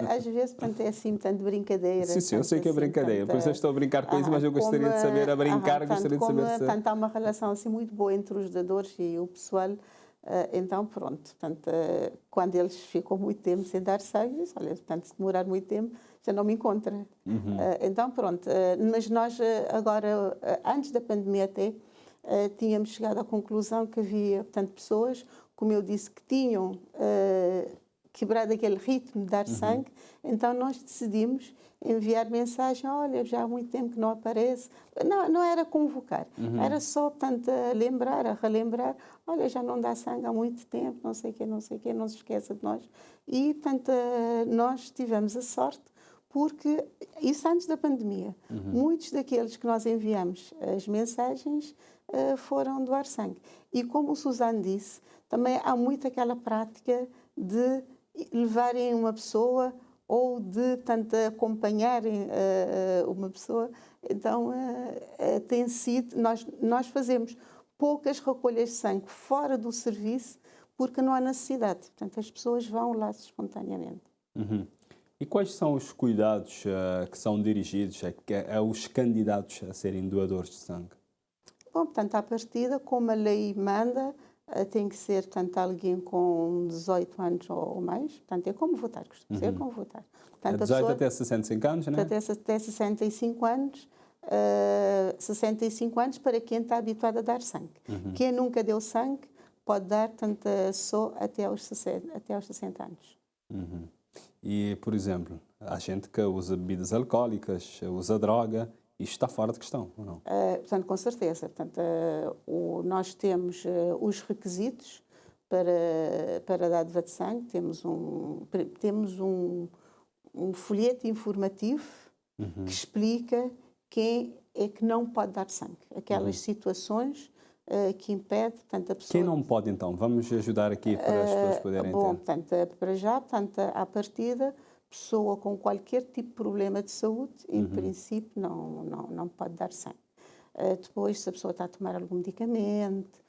Às vezes é assim, tanto brincadeira.
Sim, eu sei que é brincadeira, por isso eu estou a brincar com isso, mas eu gostaria de saber, gostaria de saber se...
Há uma relação assim muito boa entre os dadores e o pessoal, então pronto. Quando eles ficam muito tempo sem dar sangue, disse: olha, se demorar muito tempo, já não me encontra. Então pronto, mas nós agora, antes da pandemia até, tínhamos chegado à conclusão que havia, pessoas, como eu disse, que tinham... quebrado aquele ritmo de dar sangue, então nós decidimos enviar mensagem: olha, já há muito tempo que não aparece. Não era convocar, era só, lembrar, relembrar: olha, já não dá sangue há muito tempo, não sei o quê, não se esqueça de nós. E, nós tivemos a sorte, porque isso antes da pandemia. Muitos daqueles que nós enviamos as mensagens foram doar sangue. E como o Suzano disse, também há muito aquela prática de levarem uma pessoa ou de tanto acompanharem uma pessoa. Então, tem sido, nós fazemos poucas recolhas de sangue fora do serviço porque não há necessidade. Portanto, as pessoas vão lá espontaneamente.
Uhum. E quais são os cuidados que são dirigidos aos candidatos a serem doadores de sangue?
Bom, portanto, à partida, como a lei manda, tem que ser, portanto, alguém com 18 anos ou mais. Portanto, é como votar, costumo dizer, é como votar. Portanto,
18 até 65 anos, não é?
Até 65 anos. 65 anos para quem está habituado a dar sangue. Quem nunca deu sangue pode dar, portanto, só até aos 60 anos.
E, por exemplo, há gente que usa bebidas alcoólicas, usa droga. Isto está fora de questão, ou não?
Portanto, com certeza. Portanto, nós temos os requisitos para a dádiva de sangue. Temos um folheto informativo que explica quem é que não pode dar sangue. Aquelas situações que impedem, portanto, a pessoa...
Quem não pode, então? Vamos ajudar aqui para as pessoas poderem
Bom,
entender.
portanto, para já, portanto, à partida, pessoa com qualquer tipo de problema de saúde, em princípio, não pode dar sangue. Depois, se a pessoa está a tomar algum medicamento,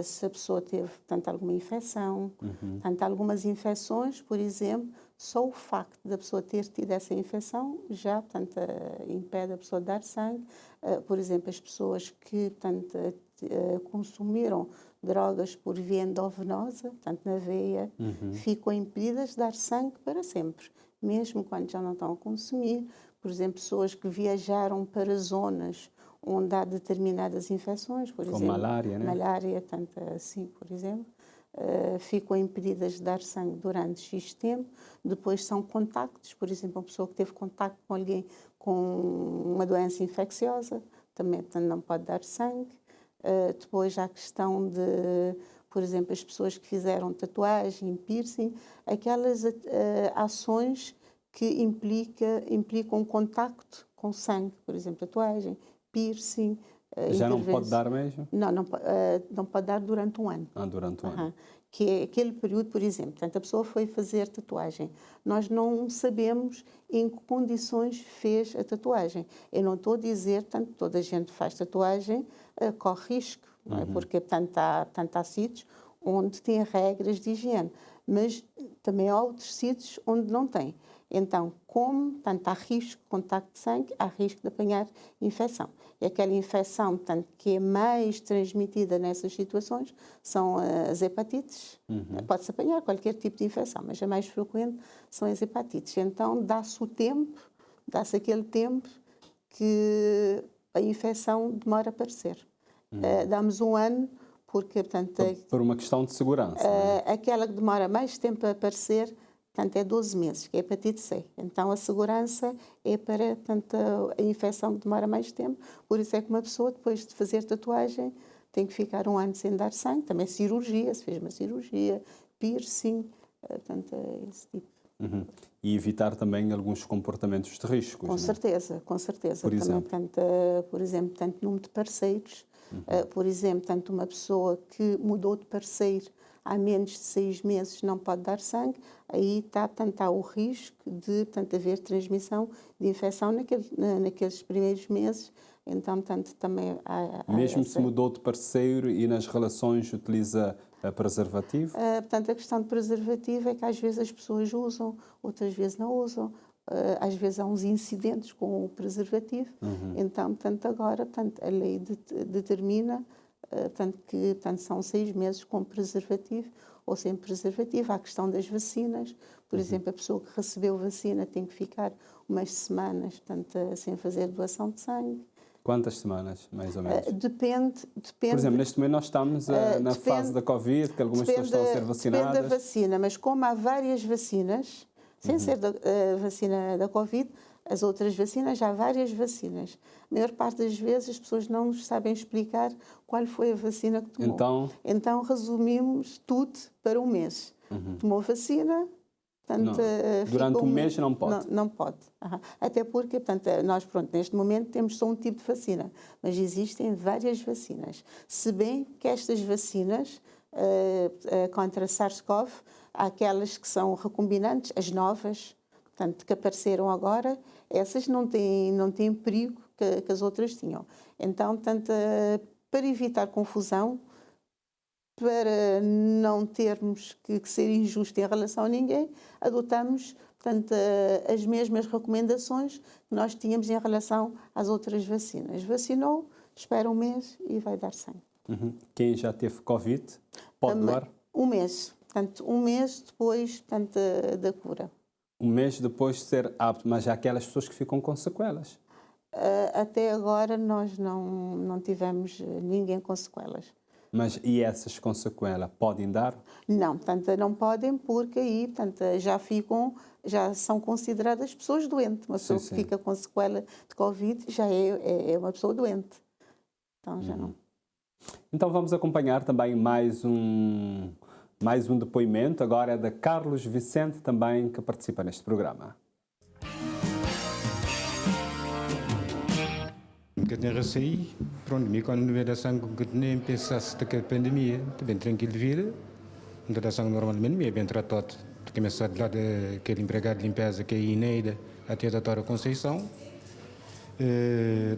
se a pessoa teve, portanto, alguma infecção, portanto, algumas infecções, por exemplo, só o facto da pessoa ter tido essa infecção já, portanto, impede a pessoa de dar sangue. Por exemplo, as pessoas que, portanto, consumiram drogas por via endovenosa, portanto, na veia, ficam impedidas de dar sangue para sempre, mesmo quando já não estão a consumir. Por exemplo, pessoas que viajaram para zonas onde há determinadas infecções, por exemplo,
malária, né?
Malária, tanto assim, por exemplo, ficam impedidas de dar sangue durante X tempo. Depois são contactos, por exemplo, uma pessoa que teve contacto com alguém com uma doença infecciosa, também não pode dar sangue. Depois há a questão de, por exemplo, as pessoas que fizeram tatuagem, piercing, aquelas ações que implicam contacto com sangue, por exemplo, tatuagem, piercing.
Já não pode dar mesmo?
Não pode dar durante um ano.
Durante um ano.
Que é aquele período, por exemplo, portanto, a pessoa foi fazer tatuagem. Nós não sabemos em que condições fez a tatuagem. Eu não estou a dizer, portanto, toda a gente faz tatuagem, corre risco, não é? Porque, portanto, há sítios onde tem regras de higiene, mas também há outros sítios onde não tem. Então, como, portanto, há risco de contacto de sangue, há risco de apanhar infecção. E aquela infecção, portanto, que é mais transmitida nessas situações são as hepatites. Pode-se apanhar qualquer tipo de infecção, mas a mais frequente são as hepatites. Então, dá-se aquele tempo que a infecção demora a aparecer. Damos um ano, porque, portanto...
Por uma questão de segurança.
Aquela que demora mais tempo a aparecer, portanto, é 12 meses, que é a hepatite C. Então, a segurança é para, portanto, a infecção que demora mais tempo. Por isso é que uma pessoa, depois de fazer tatuagem, tem que ficar um ano sem dar sangue. Também cirurgia, se fez uma cirurgia, piercing, portanto, é esse tipo.
E evitar também alguns comportamentos de risco.
Com certeza, com certeza.
Por exemplo?
Também, por exemplo, tanto número de parceiros. Por exemplo, tanto uma pessoa que mudou de parceiro há menos de 6 meses não pode dar sangue, aí há o risco de, portanto, haver transmissão de infecção naqueles primeiros meses. Então, portanto, também há
mesmo se mudou de parceiro e nas relações utiliza preservativo?
Portanto, a questão de preservativo é que às vezes as pessoas usam, outras vezes não usam. Às vezes há uns incidentes com o preservativo. Então, portanto, agora, portanto, a lei determina que são 6 meses com preservativo ou sem preservativo. Há a questão das vacinas. Por exemplo, a pessoa que recebeu vacina tem que ficar umas semanas, portanto, sem fazer doação de sangue.
Quantas semanas, mais ou menos?
Depende.
Por exemplo, neste momento nós estamos na fase da Covid, que algumas pessoas estão a ser vacinadas.
Depende da vacina, mas como há várias vacinas, sem ser a vacina da Covid, as outras vacinas, já há várias vacinas. A maior parte das vezes as pessoas não nos sabem explicar qual foi a vacina que tomou. Então resumimos tudo para um mês. Tomou vacina, portanto,
durante um mês não pode?
Não pode. Até porque, portanto, nós, neste momento temos só um tipo de vacina, mas existem várias vacinas. Se bem que estas vacinas contra SARS-CoV. Há aquelas que são recombinantes, as novas, portanto, que apareceram agora, essas não têm perigo que as outras tinham. Então, portanto, para evitar confusão, para não termos que ser injusto em relação a ninguém, adotamos, portanto, as mesmas recomendações que nós tínhamos em relação às outras vacinas. Vacinou, espera um mês e vai dar sangue.
Quem já teve Covid pode doar?
Um mês. Portanto, um mês depois, portanto, da cura.
Um mês depois de ser apto, mas há aquelas pessoas que ficam com sequelas.
Até agora nós não tivemos ninguém com sequelas.
Mas e essas com sequela podem dar?
Não, portanto, não podem porque aí, portanto, já são consideradas pessoas doentes. Uma pessoa que fica com sequela de Covid já é uma pessoa doente. Então já não.
Então vamos acompanhar também mais um depoimento, agora é da Carlos Vicente também, que participa neste programa.
Que tinha receio, pronto, quando me veio da sangue, que nem pensasse que a pandemia, bem tranquilo de vida, não da sangue normalmente, me é bem tratado. Começar de lá daquele empregado de limpeza que é Ineida, até da Tora Conceição.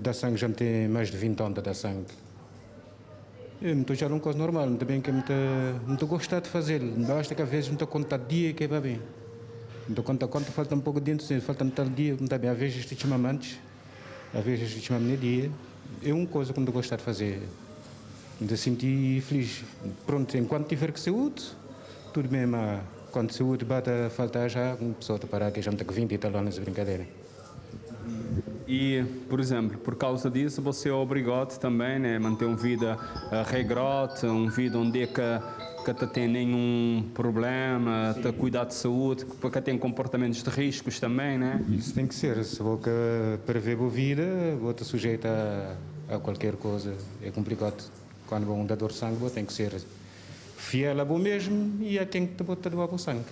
Da sangue já me tem mais de 20 anos da sangue. Eu estou já numa coisa normal, muito bem que eu estou gostado de fazer. Basta que às vezes me estou contar dia que vai bem. Estou contar quanto falta um pouco de dentro, falta um tal dia, muito bem, às vezes estou chamando antes. Às vezes eu chamo-me dia, é uma coisa que eu gosto de fazer, de sentir feliz. Pronto, enquanto tiver que saúde, tudo bem, mas quando saúde bate a faltar já, uma pessoa está parada que já me está com 20 e tal anos de brincadeira.
E, por exemplo, por causa disso, você é obrigado também, né, a manter uma vida regrada, uma vida onde que não tem nenhum problema, a cuidar de saúde, porque tem comportamentos de riscos também, né?
Isso tem que ser. Se vou prever a vida, vou estar sujeito a qualquer coisa. É complicado. Quando vou um dador de sangue, vou ter que ser fiel a bom mesmo e tem que botar doar o sangue.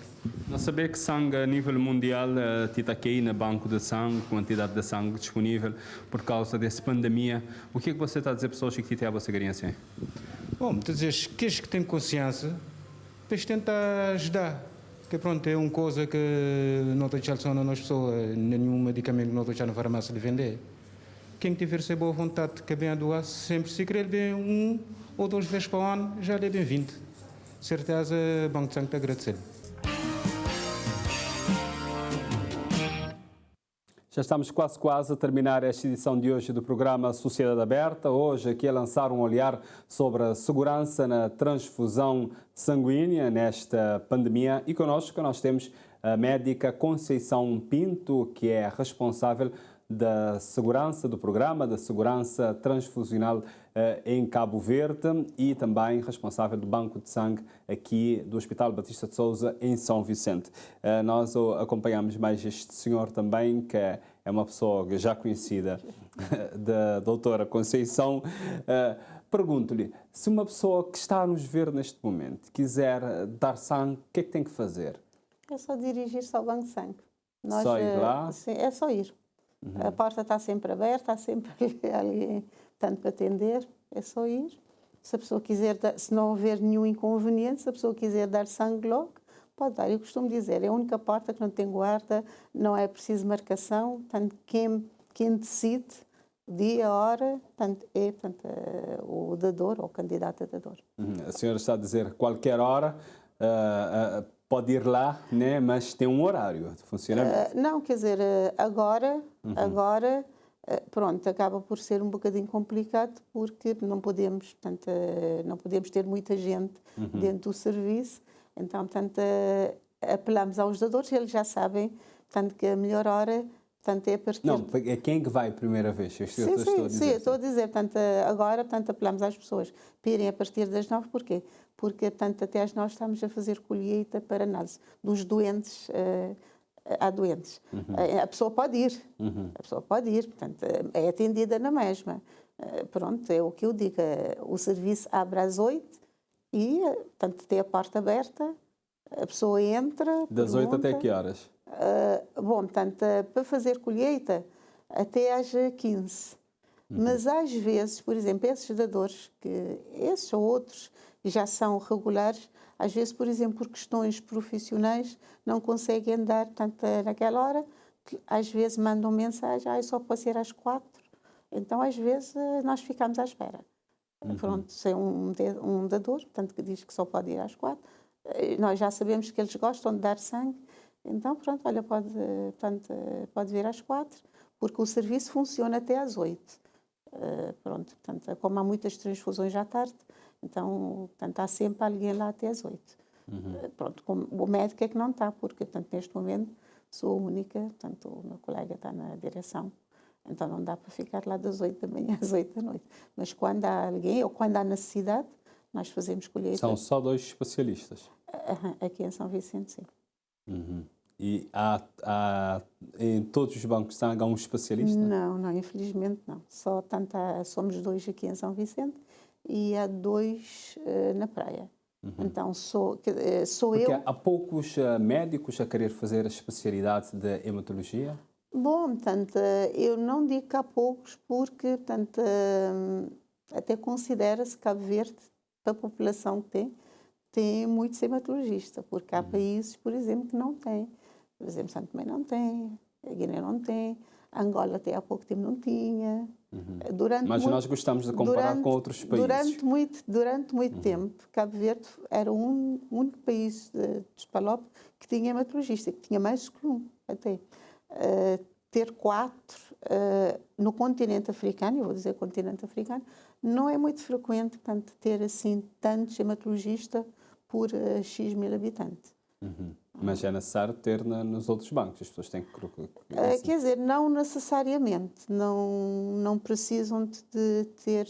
Não saber que sangue a nível mundial está aqui no banco de sangue, quantidade de sangue disponível por causa dessa pandemia. O que é que você está a dizer pessoas que têm a vossa experiência?
Bom, muitas vezes, aqueles que têm consciência, depois tentar ajudar. Porque pronto, é uma coisa que não está deixando nas pessoas, nenhum medicamento não está deixando na farmácia de vender. Quem tiver essa boa vontade que bem a doar, sempre se querer bem 1 ou 2 vezes para o ano, já é bem-vindo. Certeza, o Banco de Sangue está agradecido.
Já estamos quase a terminar esta edição de hoje do programa Sociedade Aberta. Hoje aqui a lançar um olhar sobre a segurança na transfusão sanguínea nesta pandemia. E connosco nós temos a médica Conceição Pinto, que é responsável da segurança do programa, da segurança transfusional em Cabo Verde e também responsável do Banco de Sangue aqui do Hospital Batista de Souza em São Vicente. Nós acompanhamos mais este senhor também, que é uma pessoa já conhecida da doutora Conceição. Pergunto-lhe, se uma pessoa que está a nos ver neste momento quiser dar sangue, o que é que tem que fazer?
É só dirigir-se ao Banco de Sangue.
Só ir lá?
É só ir. A porta está sempre aberta, está sempre ali tanto para atender, é só ir. Se a pessoa quiser, se não houver nenhum inconveniente, se a pessoa quiser dar sangue logo, pode dar. Eu costumo dizer, é a única porta que não tem guarda, não é preciso marcação, portanto, quem decide dia, hora, é o dador ou o candidato a dador.
A senhora está a dizer qualquer hora, pode ir lá, né? Mas tem um horário de funcionamento.
Não, quer dizer, agora, pronto, acaba por ser um bocadinho complicado porque não podemos, portanto, não podemos ter muita gente dentro do serviço. Então, portanto, apelamos aos dadores, eles já sabem, portanto, que a melhor hora, portanto, é a partir...
Não, é quem que vai a primeira vez?
Sim, estou a dizer, portanto, agora, portanto, apelamos às pessoas para irem a partir das 9, porquê? Porque, portanto, até às 9 estamos a fazer colheita para análise dos doentes, há doentes. A pessoa pode ir, portanto, é atendida na mesma. Pronto, é o que eu digo, o serviço abre às 8 e, portanto, tem a porta aberta, a pessoa entra...
Das 8 até que horas?
Bom, portanto, para fazer colheita, até às 15. Mas às vezes, por exemplo, esses dadores, esses ou outros que já são regulares, às vezes, por exemplo, por questões profissionais, não conseguem dar tanto naquela hora, que às vezes mandam mensagem, eu só posso ir às 4. Então, às vezes, nós ficamos à espera. Pronto, se é um dador, portanto, que diz que só pode ir às 4, nós já sabemos que eles gostam de dar sangue, então, pronto, olha, pode vir às 4, porque o serviço funciona até às 8. Pronto, portanto, como há muitas transfusões à tarde, então, portanto, há sempre alguém lá até às 8. Pronto, o médico é que não está, porque, portanto, neste momento sou a única, portanto, o meu colega está na direção, então não dá para ficar lá das 8 da manhã às 8 da noite. Mas quando há alguém, ou quando há necessidade, nós fazemos colheita.
São só 2 especialistas?
Aqui em São Vicente, sim.
E há em todos os bancos de sangue há um especialista?
Não, infelizmente não. Só somos 2 aqui em São Vicente e há 2 na praia. Então sou
Porque
eu.
há poucos médicos a querer fazer a especialidade de hematologia?
Bom, portanto, eu não digo que há poucos, porque, portanto, até considera-se Cabo Verde, para a população que tem muitos hematologistas, porque há países, por exemplo, que não têm. Por exemplo, Santo Tomé não tem, a Guiné não tem, Angola até há pouco tempo não tinha.
Mas nós gostamos de comparar com outros países.
Durante muito tempo, Cabo Verde era o único país dos PALOP que tinha hematologista, que tinha mais que um até. Ter 4 no continente africano, eu vou dizer continente africano, não é muito frequente, portanto, ter assim tantos hematologistas por X mil habitantes.
Mas é necessário ter nos outros bancos, as pessoas têm que...
Quer dizer, não necessariamente, não precisam de ter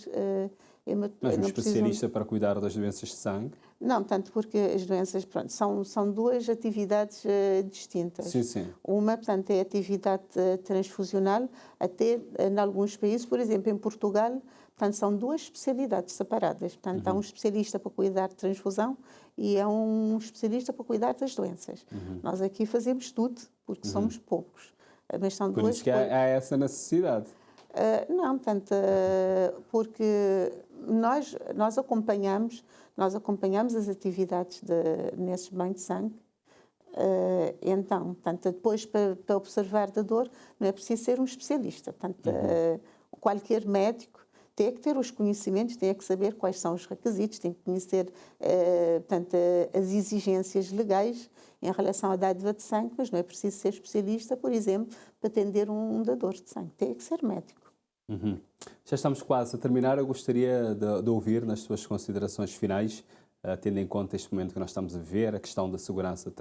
mas um especialista para cuidar das doenças de sangue?
Não, portanto, porque as doenças, pronto, são 2 atividades distintas.
Sim.
Uma, portanto, é a atividade transfusional, até em alguns países, por exemplo, em Portugal, portanto, são 2 especialidades separadas. Portanto, há um especialista para cuidar de transfusão e há um especialista para cuidar das doenças. Nós aqui fazemos tudo, porque somos poucos. Mas são
por isso que há essa necessidade.
Não, portanto, porque nós acompanhamos as atividades nesses bancos de sangue. Então, portanto, depois para observar da dor não é preciso ser um especialista. Portanto, qualquer médico tem que ter os conhecimentos, tem que saber quais são os requisitos, tem que conhecer portanto, as exigências legais em relação à dádiva de sangue, mas não é preciso ser especialista, por exemplo, para atender um dador de sangue. Tem que ser médico.
Já estamos quase a terminar. Eu gostaria de ouvir nas suas considerações finais, tendo em conta este momento que nós estamos a viver, a questão da segurança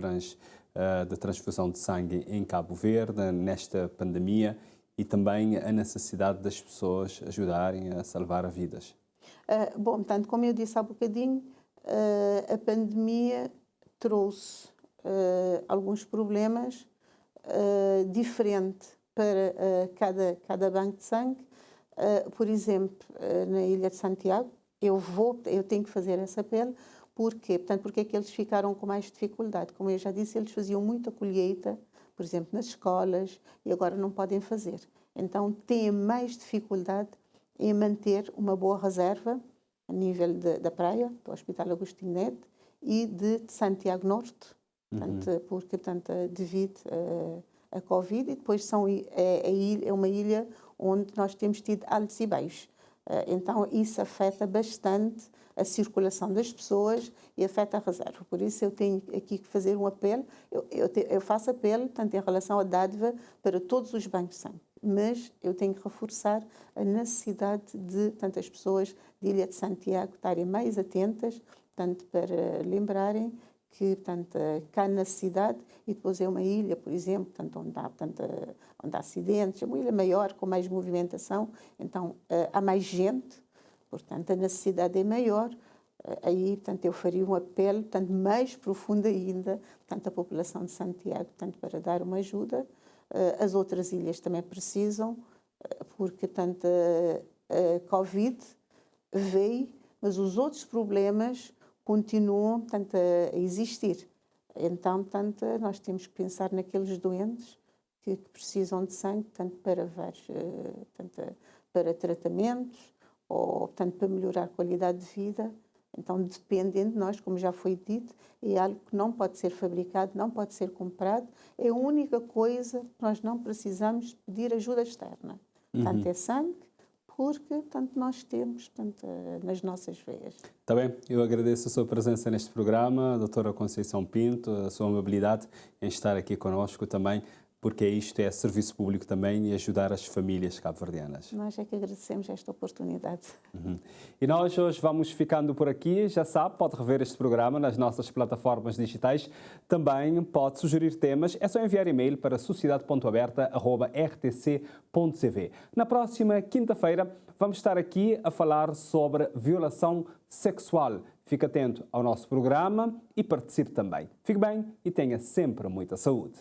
da transfusão de sangue em Cabo Verde, nesta pandemia, e também a necessidade das pessoas ajudarem a salvar vidas.
Bom, portanto, como eu disse há bocadinho, a pandemia trouxe alguns problemas diferentes para cada banco de sangue. Por exemplo, na Ilha de Santiago, eu tenho que fazer esse apelo. Porquê? Portanto, porque é que eles ficaram com mais dificuldade? Como eu já disse, eles faziam muita colheita, por exemplo, nas escolas, e agora não podem fazer. Então, têm mais dificuldade em manter uma boa reserva a nível da praia, do Hospital Agostinho Neto, e de Santiago Norte, portanto, devido a Covid, e depois é uma ilha onde nós temos tido altos e baixos. Então, isso afeta bastante a circulação das pessoas e afeta a reserva. Por isso, eu tenho aqui que fazer um apelo. Eu faço apelo, tanto em relação à dádiva, para todos os bancos de sangue. Mas eu tenho que reforçar a necessidade de tantas pessoas de Ilha de Santiago estarem mais atentas, tanto para lembrarem que, portanto, cá na cidade, e depois é uma ilha, por exemplo, onde há acidentes, é uma ilha maior, com mais movimentação, então há mais gente, portanto a necessidade é maior. Aí, portanto, eu faria um apelo, portanto, mais profundo ainda, portanto, à população de Santiago, portanto, para dar uma ajuda. As outras ilhas também precisam, porque, portanto, a Covid veio, mas os outros problemas continuam, portanto, a existir. Então, portanto, nós temos que pensar naqueles doentes que precisam de sangue, tanto para para tratamentos ou tanto para melhorar a qualidade de vida. Então, dependendo de nós, como já foi dito, é algo que não pode ser fabricado, não pode ser comprado. É a única coisa que nós não precisamos pedir ajuda externa. Tanto é sangue, porque tanto nós temos nas nossas veias.
Está bem, eu agradeço a sua presença neste programa, doutora Conceição Pinto, a sua amabilidade em estar aqui conosco também, porque isto é serviço público também e ajudar as famílias cabo-verdianas.
Nós é que agradecemos esta oportunidade.
E nós hoje vamos ficando por aqui. Já sabe, pode rever este programa nas nossas plataformas digitais. Também pode sugerir temas. É só enviar e-mail para sociedade.aberta@rtc.cv. Na próxima quinta-feira vamos estar aqui a falar sobre violação sexual. Fique atento ao nosso programa e participe também. Fique bem e tenha sempre muita saúde.